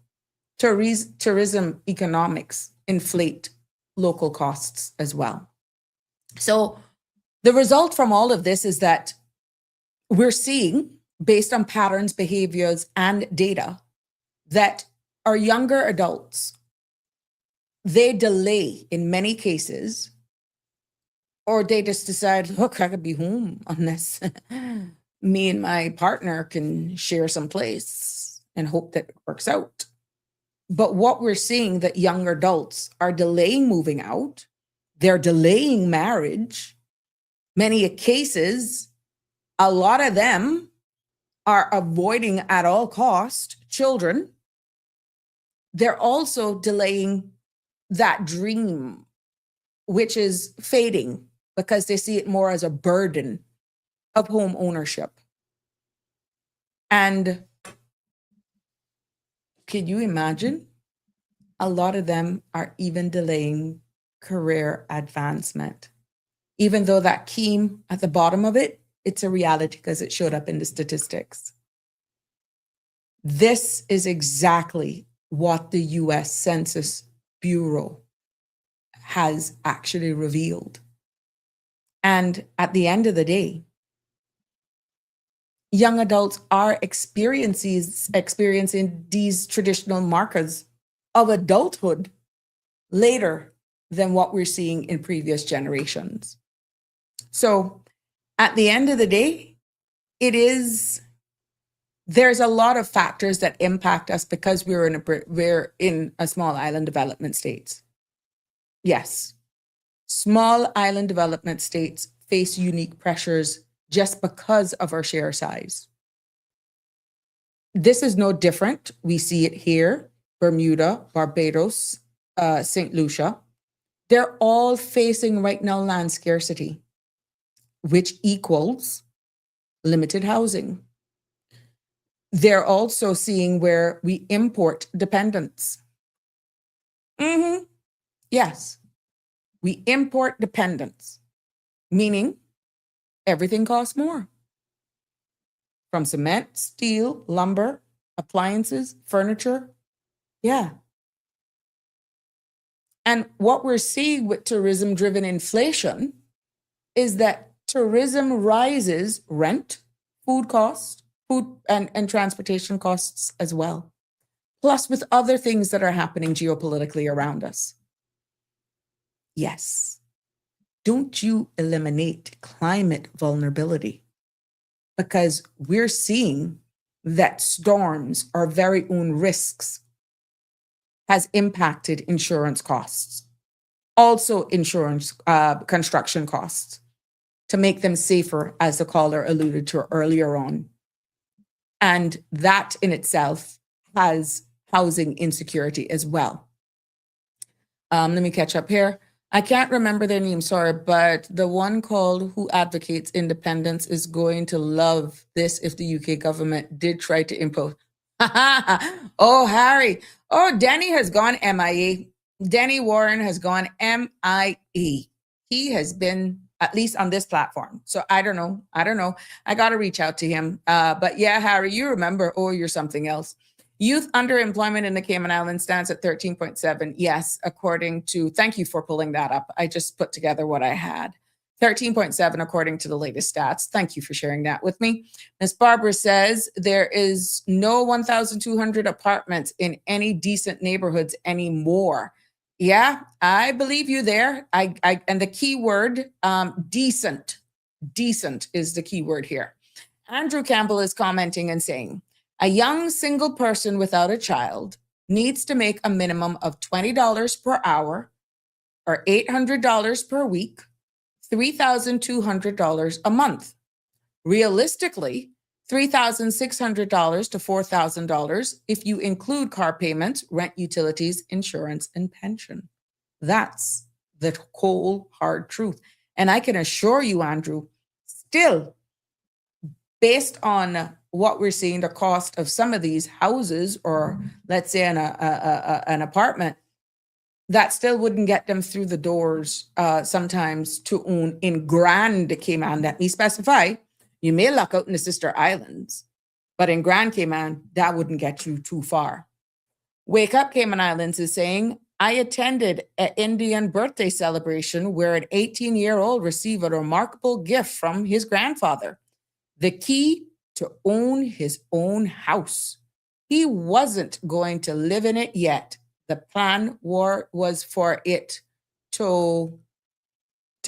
tourism economics inflate local costs as well. So the result from all of this is that we're seeing, based on patterns, behaviors, and data, that our younger adults, they delay in many cases, or they just decide, look, I could be home unless me and my partner can share some place and hope that it works out. But what we're seeing that young adults are delaying moving out, they're delaying marriage. Many cases, a lot of them are avoiding at all cost children. They're also delaying that dream, which is fading because they see it more as a burden of home ownership. And can you imagine? A lot of them are even delaying career advancement. Even though that came at the bottom of it, it's a reality because it showed up in the statistics. This is exactly what the US Census Bureau has actually revealed. And at the end of the day, young adults are experiencing these traditional markers of adulthood later than what we're seeing in previous generations. So at the end of the day, there's a lot of factors that impact us because we're in a small island development states. Yes, small island development states face unique pressures just because of our sheer size. This is no different. We see it here, Bermuda, Barbados, St. Lucia. They're all facing right now land scarcity, which equals limited housing. They're also seeing where we import dependence. Yes, we import dependence, meaning everything costs more. From cement, steel, lumber, appliances, furniture. Yeah. And what we're seeing with tourism-driven inflation is that tourism rises rent, food costs, food and transportation costs as well, plus with other things that are happening geopolitically around us. Yes. Don't you eliminate climate vulnerability, because we're seeing that storms, our very own risks, has impacted insurance costs, also insurance construction costs, to make them safer, as the caller alluded to earlier on. And that in itself has housing insecurity as well. Let me catch up here. I can't remember their name, sorry, but the one called Who Advocates Independence is going to love this if the UK government did try to impose. Oh, Harry. Oh, Danny has gone MIA. Danny Warren has gone MIA. He has been at least on this platform. So I don't know. I got to reach out to him. But yeah, Harry, you remember, or you're something else. Youth underemployment in the Cayman Islands stands at 13.7. Yes, according to, thank you for pulling that up. I just put together what I had. 13.7 according to the latest stats. Thank you for sharing that with me. Ms. Barbara says there is no 1,200 apartments in any decent neighborhoods anymore. Yeah, I believe you there. And the key word, decent is the key word here. Andrew Campbell is commenting and saying, a young single person without a child needs to make a minimum of $20 per hour or $800 per week, $3,200 a month. Realistically, $3,600 to $4,000 if you include car payments, rent, utilities, insurance, and pension. That's the cold, hard truth. And I can assure you, Andrew, still, based on what we're seeing, the cost of some of these houses, or let's say an apartment, that still wouldn't get them through the doors sometimes to own in Grand Cayman. Let me specify, you may luck out in the sister islands, but in Grand Cayman, that wouldn't get you too far. Wake Up Cayman Islands is saying, I attended an Indian birthday celebration where an 18-year-old received a remarkable gift from his grandfather, the key to own his own house. He wasn't going to live in it yet. The plan was for it to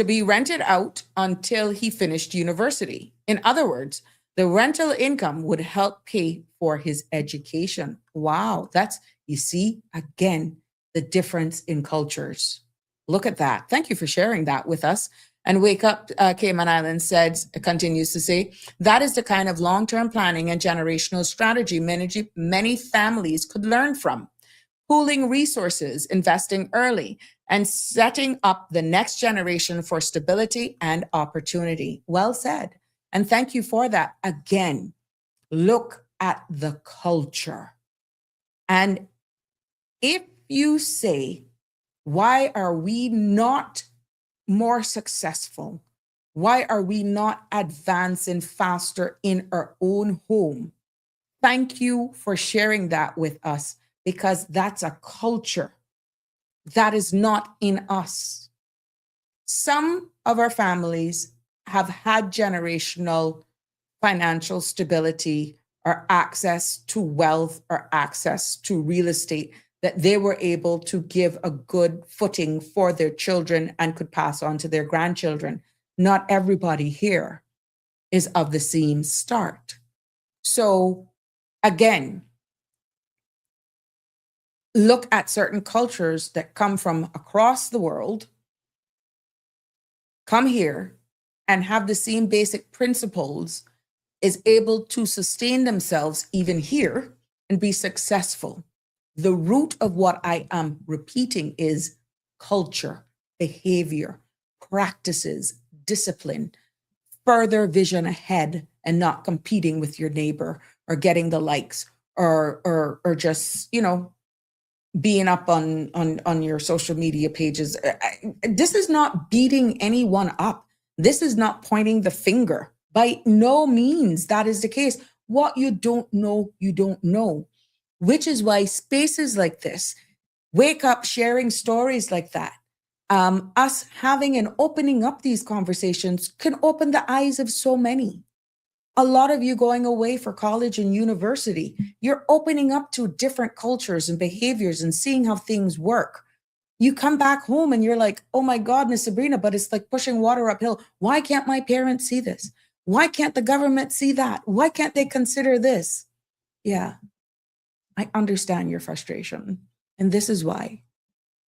be rented out until he finished university. In other words, the rental income would help pay for his education. Wow, you see, again, the difference in cultures. Look at that. Thank you for sharing that with us. And Wake Up Cayman Islands continues to say, that is the kind of long-term planning and generational strategy many families could learn from. Pooling resources, investing early, and setting up the next generation for stability and opportunity. Well said. And thank you for that. Again, look at the culture. And if you say, why are we not more successful? Why are we not advancing faster in our own home? Thank you for sharing that with us, because that's a culture that is not in us. Some of our families have had generational financial stability or access to wealth or access to real estate that they were able to give a good footing for their children and could pass on to their grandchildren. Not everybody here is of the same start. So again, look at certain cultures that come from across the world, come here and have the same basic principles, is able to sustain themselves even here and be successful. The root of what I am repeating is culture, behavior, practices, discipline, further vision ahead, and not competing with your neighbor or getting the likes or just, being up on your social media pages. This is not beating anyone up. This is not pointing the finger. By no means that is the case. What you don't know, you don't know. Which is why spaces like this, Wake Up, sharing stories like that, us having and opening up these conversations can open the eyes of so many. A lot of you going away for college and university, you're opening up to different cultures and behaviors and seeing how things work. You come back home and you're like, oh my God, Miss Sabrina, but it's like pushing water uphill. Why can't my parents see this? Why can't the government see that? Why can't they consider this? Yeah, I understand your frustration. And this is why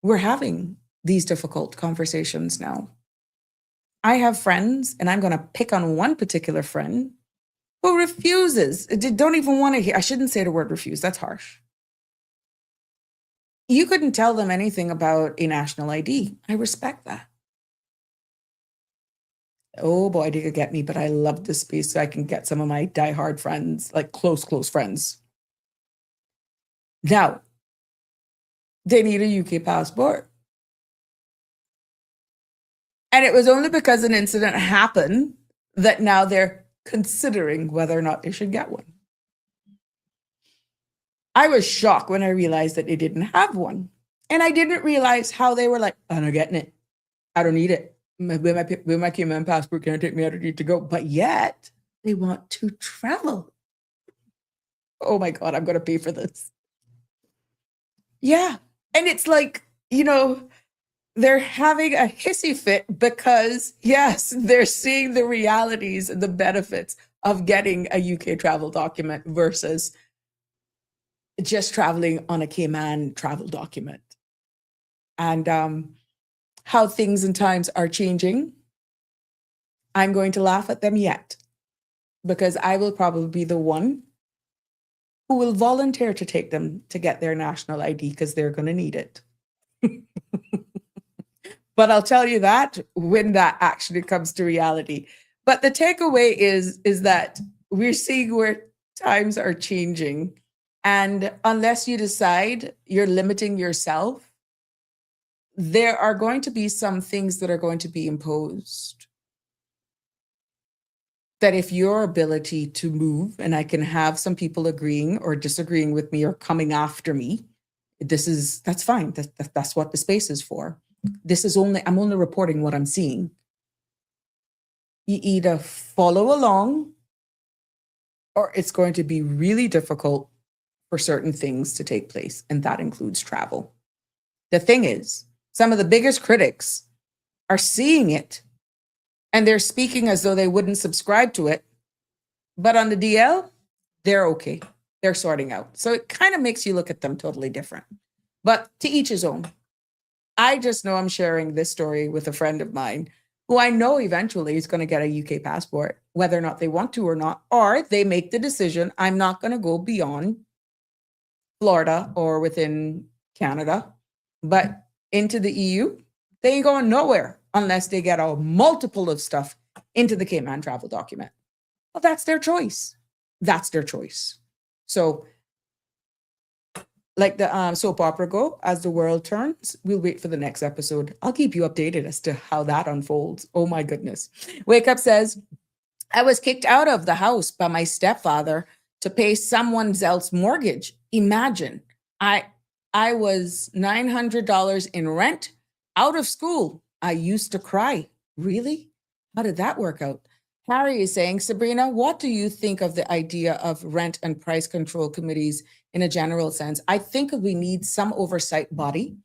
we're having these difficult conversations now. I have friends, and I'm going to pick on one particular friend who refuses, don't even want to hear. I shouldn't say the word refuse. That's harsh. You couldn't tell them anything about a national ID. I respect that. Oh boy, they could get me, but I love this space so I can get some of my diehard friends, like close friends. Now, they need a UK passport. And it was only because an incident happened that now they're considering whether or not they should get one. I was shocked when I realized that they didn't have one. And I didn't realize how they were like, I'm not getting it. I don't need it. With my Cayman passport can't take me out of need to go. But yet they want to travel. Oh my God, I'm going to pay for this. Yeah. And it's like, you know, they're having a hissy fit because, yes, they're seeing the realities and the benefits of getting a UK travel document versus just traveling on a Cayman travel document. And how things and times are changing, I'm going to laugh at them yet, because I will probably be the one who will volunteer to take them to get their national ID because they're going to need it. But I'll tell you that when that actually comes to reality. But the takeaway is that we're seeing where times are changing. And unless you decide you're limiting yourself, there are going to be some things that are going to be imposed. That if your ability to move, and I can have some people agreeing or disagreeing with me or coming after me, that's fine. That's what the space is for. I'm only reporting what I'm seeing. You either follow along or it's going to be really difficult for certain things to take place, and that includes travel. The thing is, some of the biggest critics are seeing it and they're speaking as though they wouldn't subscribe to it. But on the DL, they're okay. They're sorting out. So it kind of makes you look at them totally different. But to each his own. I just know I'm sharing this story with a friend of mine who I know eventually is going to get a UK passport, whether or not they want to or not, or they make the decision, I'm not going to go beyond Florida or within Canada, but into the EU, they ain't going nowhere unless they get a multiple of stuff into the Cayman travel document. Well, that's their choice. That's their choice. So like the soap opera go, as the world turns, we'll wait for the next episode. I'll keep you updated as to how that unfolds. Oh my goodness. Wake Up says, I was kicked out of the house by my stepfather to pay someone else's mortgage. Imagine, I was $900 in rent out of school. I used to cry. Really? How did that work out? Harry is saying, Sabrina, what do you think of the idea of rent and price control committees in a general sense? I think we need some oversight body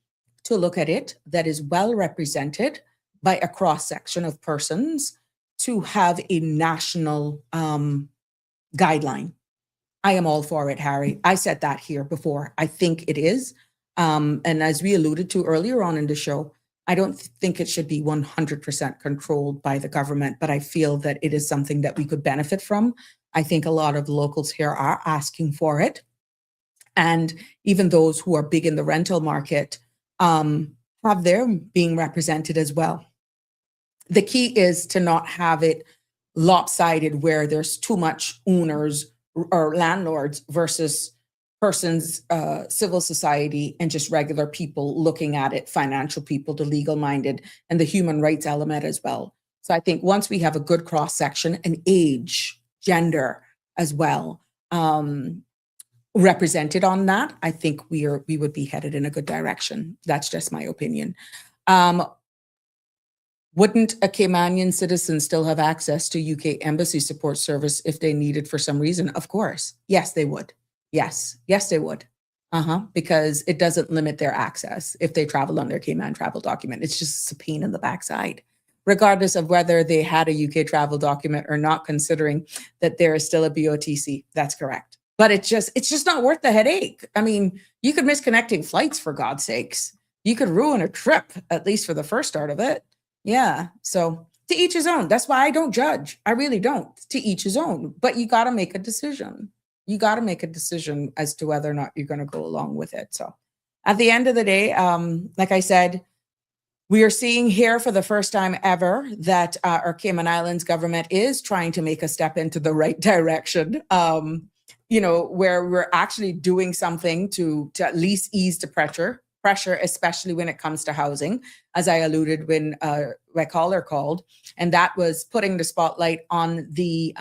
to look at it that is well represented by a cross-section of persons to have a national guideline. I am all for it, Harry. I said that here before. I think it is. And as we alluded to earlier on in the show, I don't think it should be 100% controlled by the government, but I feel that it is something that we could benefit from. I think a lot of the locals here are asking for it. And even those who are big in the rental market have their being represented as well. The key is to not have it lopsided where there's too much owners or landlords versus persons, civil society, and just regular people looking at it, financial people, the legal-minded, and the human rights element as well. So I think once we have a good cross-section and age, gender as well, represented on that, I think we would be headed in a good direction. That's just my opinion. Wouldn't a Caymanian citizen still have access to UK embassy support service if they needed for some reason? Of course. Yes, they would. Yes, they would. Because it doesn't limit their access if they travel on their Cayman travel document. It's just a pain in the backside, regardless of whether they had a UK travel document or not, considering that there is still a BOTC. That's correct. But it's just not worth the headache. I mean, you could miss connecting flights, for God's sakes. You could ruin a trip, at least for the first start of it. Yeah. So to each his own. That's why I don't judge. I really don't. To each his own. But you got to make a decision. You got to make a decision as to whether or not you're going to go along with it. So at the end of the day, like I said, we are seeing here for the first time ever that our Cayman Islands government is trying to make a step into the right direction, where we're actually doing something to at least ease the pressure pressure, especially when it comes to housing, as I alluded when my caller called, and that was putting the spotlight on the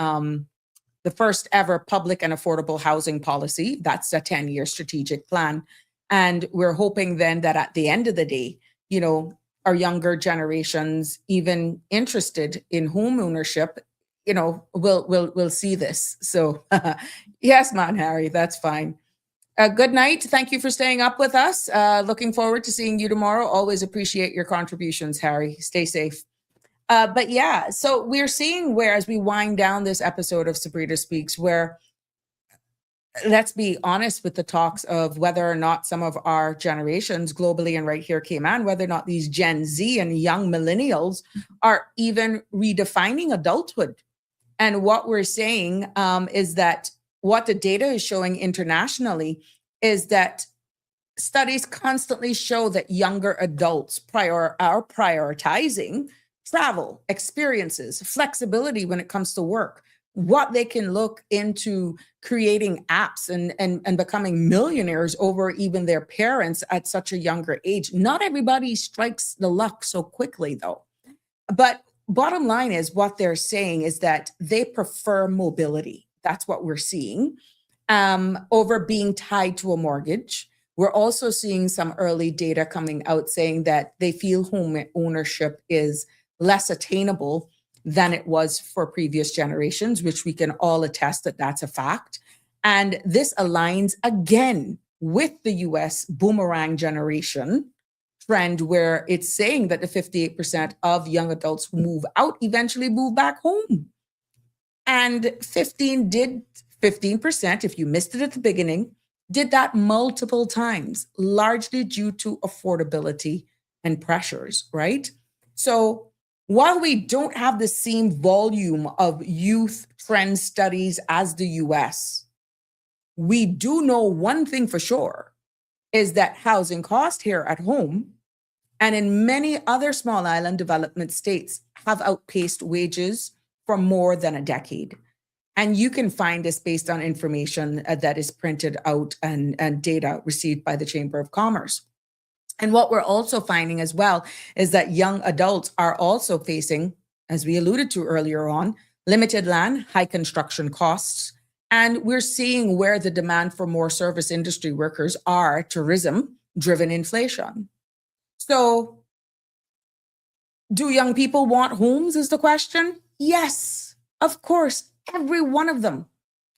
first ever public and affordable housing policy. That's a 10-year strategic plan. And we're hoping then that at the end of the day, you know, our younger generations, even interested in home ownership, you know, will see this. So yes, man, Harry, that's fine. Good night. Thank you for staying up with us. Looking forward to seeing you tomorrow. Always appreciate your contributions, Harry. Stay safe. But yeah, so we're seeing where, as we wind down this episode of Sabrina Speaks, where, let's be honest with the talks of whether or not some of our generations globally and right here, Cayman, whether or not these Gen Z and young millennials are even redefining adulthood. And what we're saying is that what the data is showing internationally is that studies constantly show that younger adults are prioritizing travel, experiences, flexibility when it comes to work, what they can look into creating apps and becoming millionaires over even their parents at such a younger age. Not everybody strikes the luck so quickly, though. But bottom line is, what they're saying is that they prefer mobility. That's what we're seeing over being tied to a mortgage. We're also seeing some early data coming out saying that they feel home ownership is less attainable than it was for previous generations, which we can all attest that that's a fact. And this aligns again with the US boomerang generation trend, where it's saying that the 58% of young adults who move out eventually move back home. And 15%, if you missed it at the beginning, did that multiple times, largely due to affordability and pressures, right? So while we don't have the same volume of youth trend studies as the US, we do know one thing for sure, is that housing costs here at home and in many other small island development states have outpaced wages for more than a decade. And you can find this based on information that is printed out and data received by the Chamber of Commerce. And what we're also finding as well is that young adults are also facing, as we alluded to earlier on, limited land, high construction costs. And we're seeing where the demand for more service industry workers are tourism-driven inflation. So do young people want homes is the question? Yes, of course, every one of them.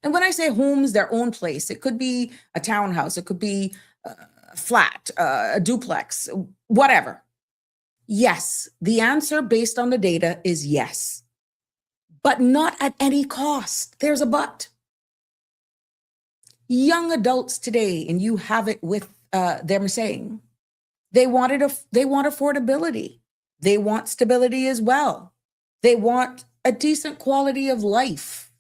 And when I say homes, their own place, it could be a townhouse, it could be a flat, a duplex, whatever. Yes, the answer based on the data is yes, but not at any cost. There's a but. Young adults today, and you have it with them saying, they want affordability. They want stability as well. They want a decent quality of life,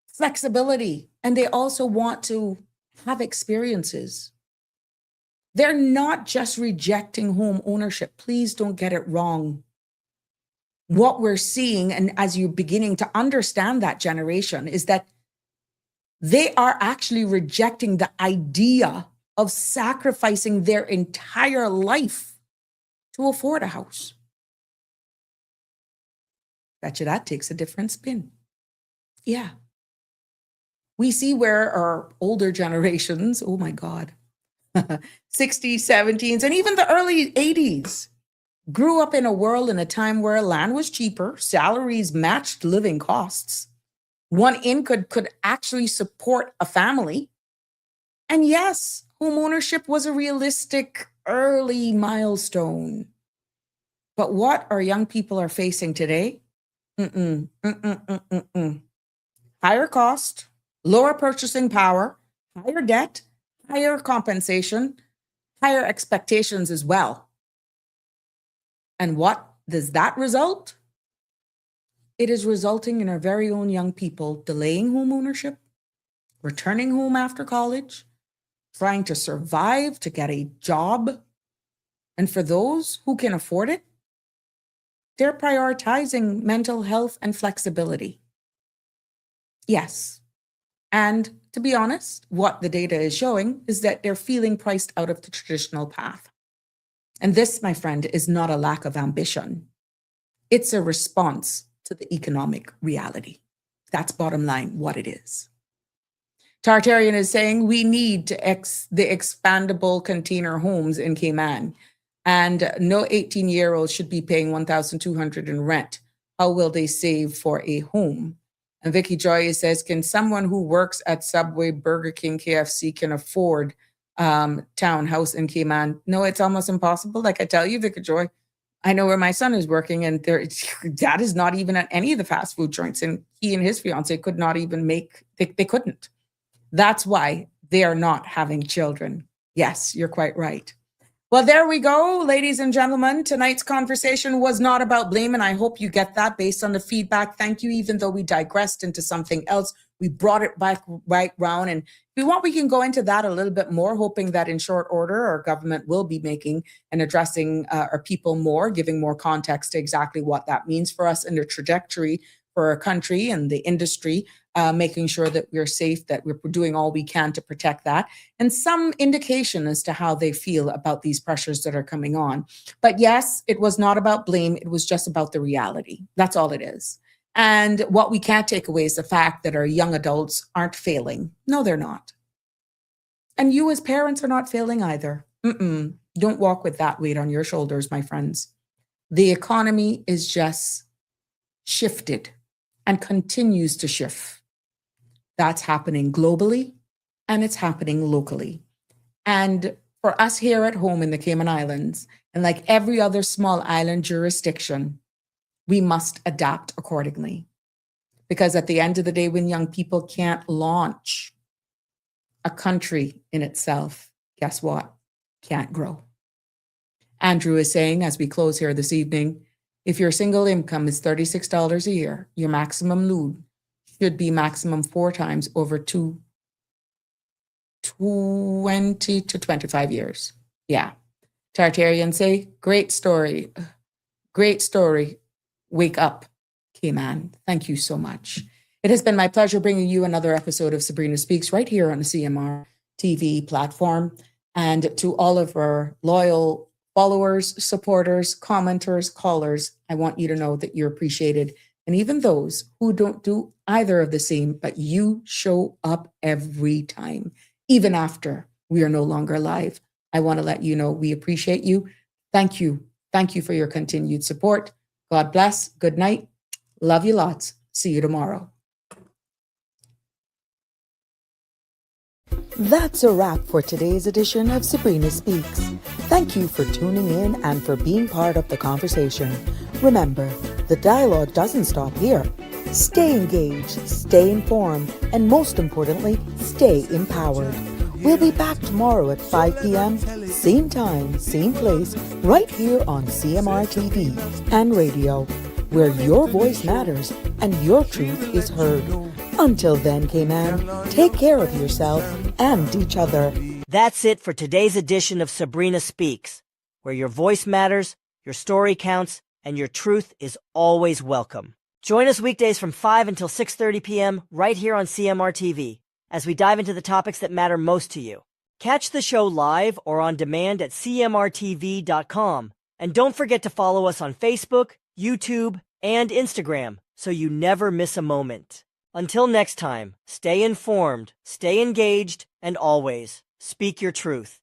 flexibility, and they also want to have experiences. They're not just rejecting home ownership. Please don't get it wrong. What we're seeing, and as you're beginning to understand that generation, is that they are actually rejecting the idea of sacrificing their entire life to afford a house. Bet you that takes a different spin. Yeah. We see where our older generations, oh my God, 60s, 70s, and even the early 80s grew up in a world in a time where land was cheaper, salaries matched living costs. One income could actually support a family. And yes, homeownership was a realistic early milestone. But what our young people are facing today? Higher cost, lower purchasing power, higher debt, higher compensation, higher expectations as well. And what does that result? It is resulting in our very own young people delaying home ownership, returning home after college, trying to survive, to get a job. And for those who can afford it, they're prioritizing mental health and flexibility. Yes. And to be honest, what the data is showing is that they're feeling priced out of the traditional path. And this, my friend, is not a lack of ambition. It's a response to the economic reality. That's bottom line what it is. 𝗕𝗏𝗃𝗀𝗃 is saying we need the expandable container homes in Cayman, and no 18-year-old should be paying $1,200 in rent. How will they save for a home? And Vicky Joy says, can someone who works at Subway, Burger King, KFC can afford townhouse in Cayman? No, it's almost impossible. Like I tell you, Vicky Joy, I know where my son is working, and that is not even at any of the fast food joints. And he and his fiance could not even they couldn't. That's why they are not having children. Yes, you're quite right. Well, there we go, ladies and gentlemen. Tonight's conversation was not about blame, and I hope you get that based on the feedback. Thank you. Even though we digressed into something else, we brought it back right round. And if we want, we can go into that a little bit more, hoping that in short order, our government will be making and addressing our people more, giving more context to exactly what that means for us and the trajectory for our country and the industry, making sure that we're safe, that we're doing all we can to protect that, and some indication as to how they feel about these pressures that are coming on. But yes, it was not about blame. It was just about the reality. That's all it is. And what we can't take away is the fact that our young adults aren't failing. No, they're not. And you as parents are not failing either. Don't walk with that weight on your shoulders, my friends. The economy is just shifted and continues to shift. That's happening globally, and it's happening locally. And for us here at home in the Cayman Islands, and like every other small island jurisdiction, we must adapt accordingly. Because at the end of the day, when young people can't launch, a country in itself, guess what? Can't grow. Andrew is saying, as we close here this evening, if your single income is $36 a year, your maximum load should be maximum 4 times over 20 to 25 years. Yeah. 𝗕𝗏𝗃𝗀𝗃 say, great story. Great story. Wake up, Cayman. Thank you so much. It has been my pleasure bringing you another episode of Sabrina Speaks right here on the CMR TV platform. And to all of our loyal followers, supporters, commenters, callers, I want you to know that you're appreciated. And even those who don't do either of the same, but you show up every time, even after we are no longer live. I want to let you know we appreciate you. Thank you. Thank you for your continued support. God bless. Good night. Love you lots. See you tomorrow.
That's a wrap for today's edition of Sabrina Speaks. Thank you for tuning in and for being part of the conversation. Remember, the dialogue doesn't stop here. Stay engaged, stay informed, and most importantly, stay empowered. We'll be back tomorrow at 5 p.m., same time, same place, right here on CMR TV and radio, where your voice matters and your truth is heard. Until then, Cayman, take care of yourself and each other.
That's it for today's edition of Sabrina Speaks, where your voice matters, your story counts, and your truth is always welcome. Join us weekdays from 5 until 6:30 p.m. right here on CMR TV as we dive into the topics that matter most to you. Catch the show live or on demand at cmrtv.com. And don't forget to follow us on Facebook, YouTube, and Instagram so you never miss a moment. Until next time, stay informed, stay engaged, and always speak your truth.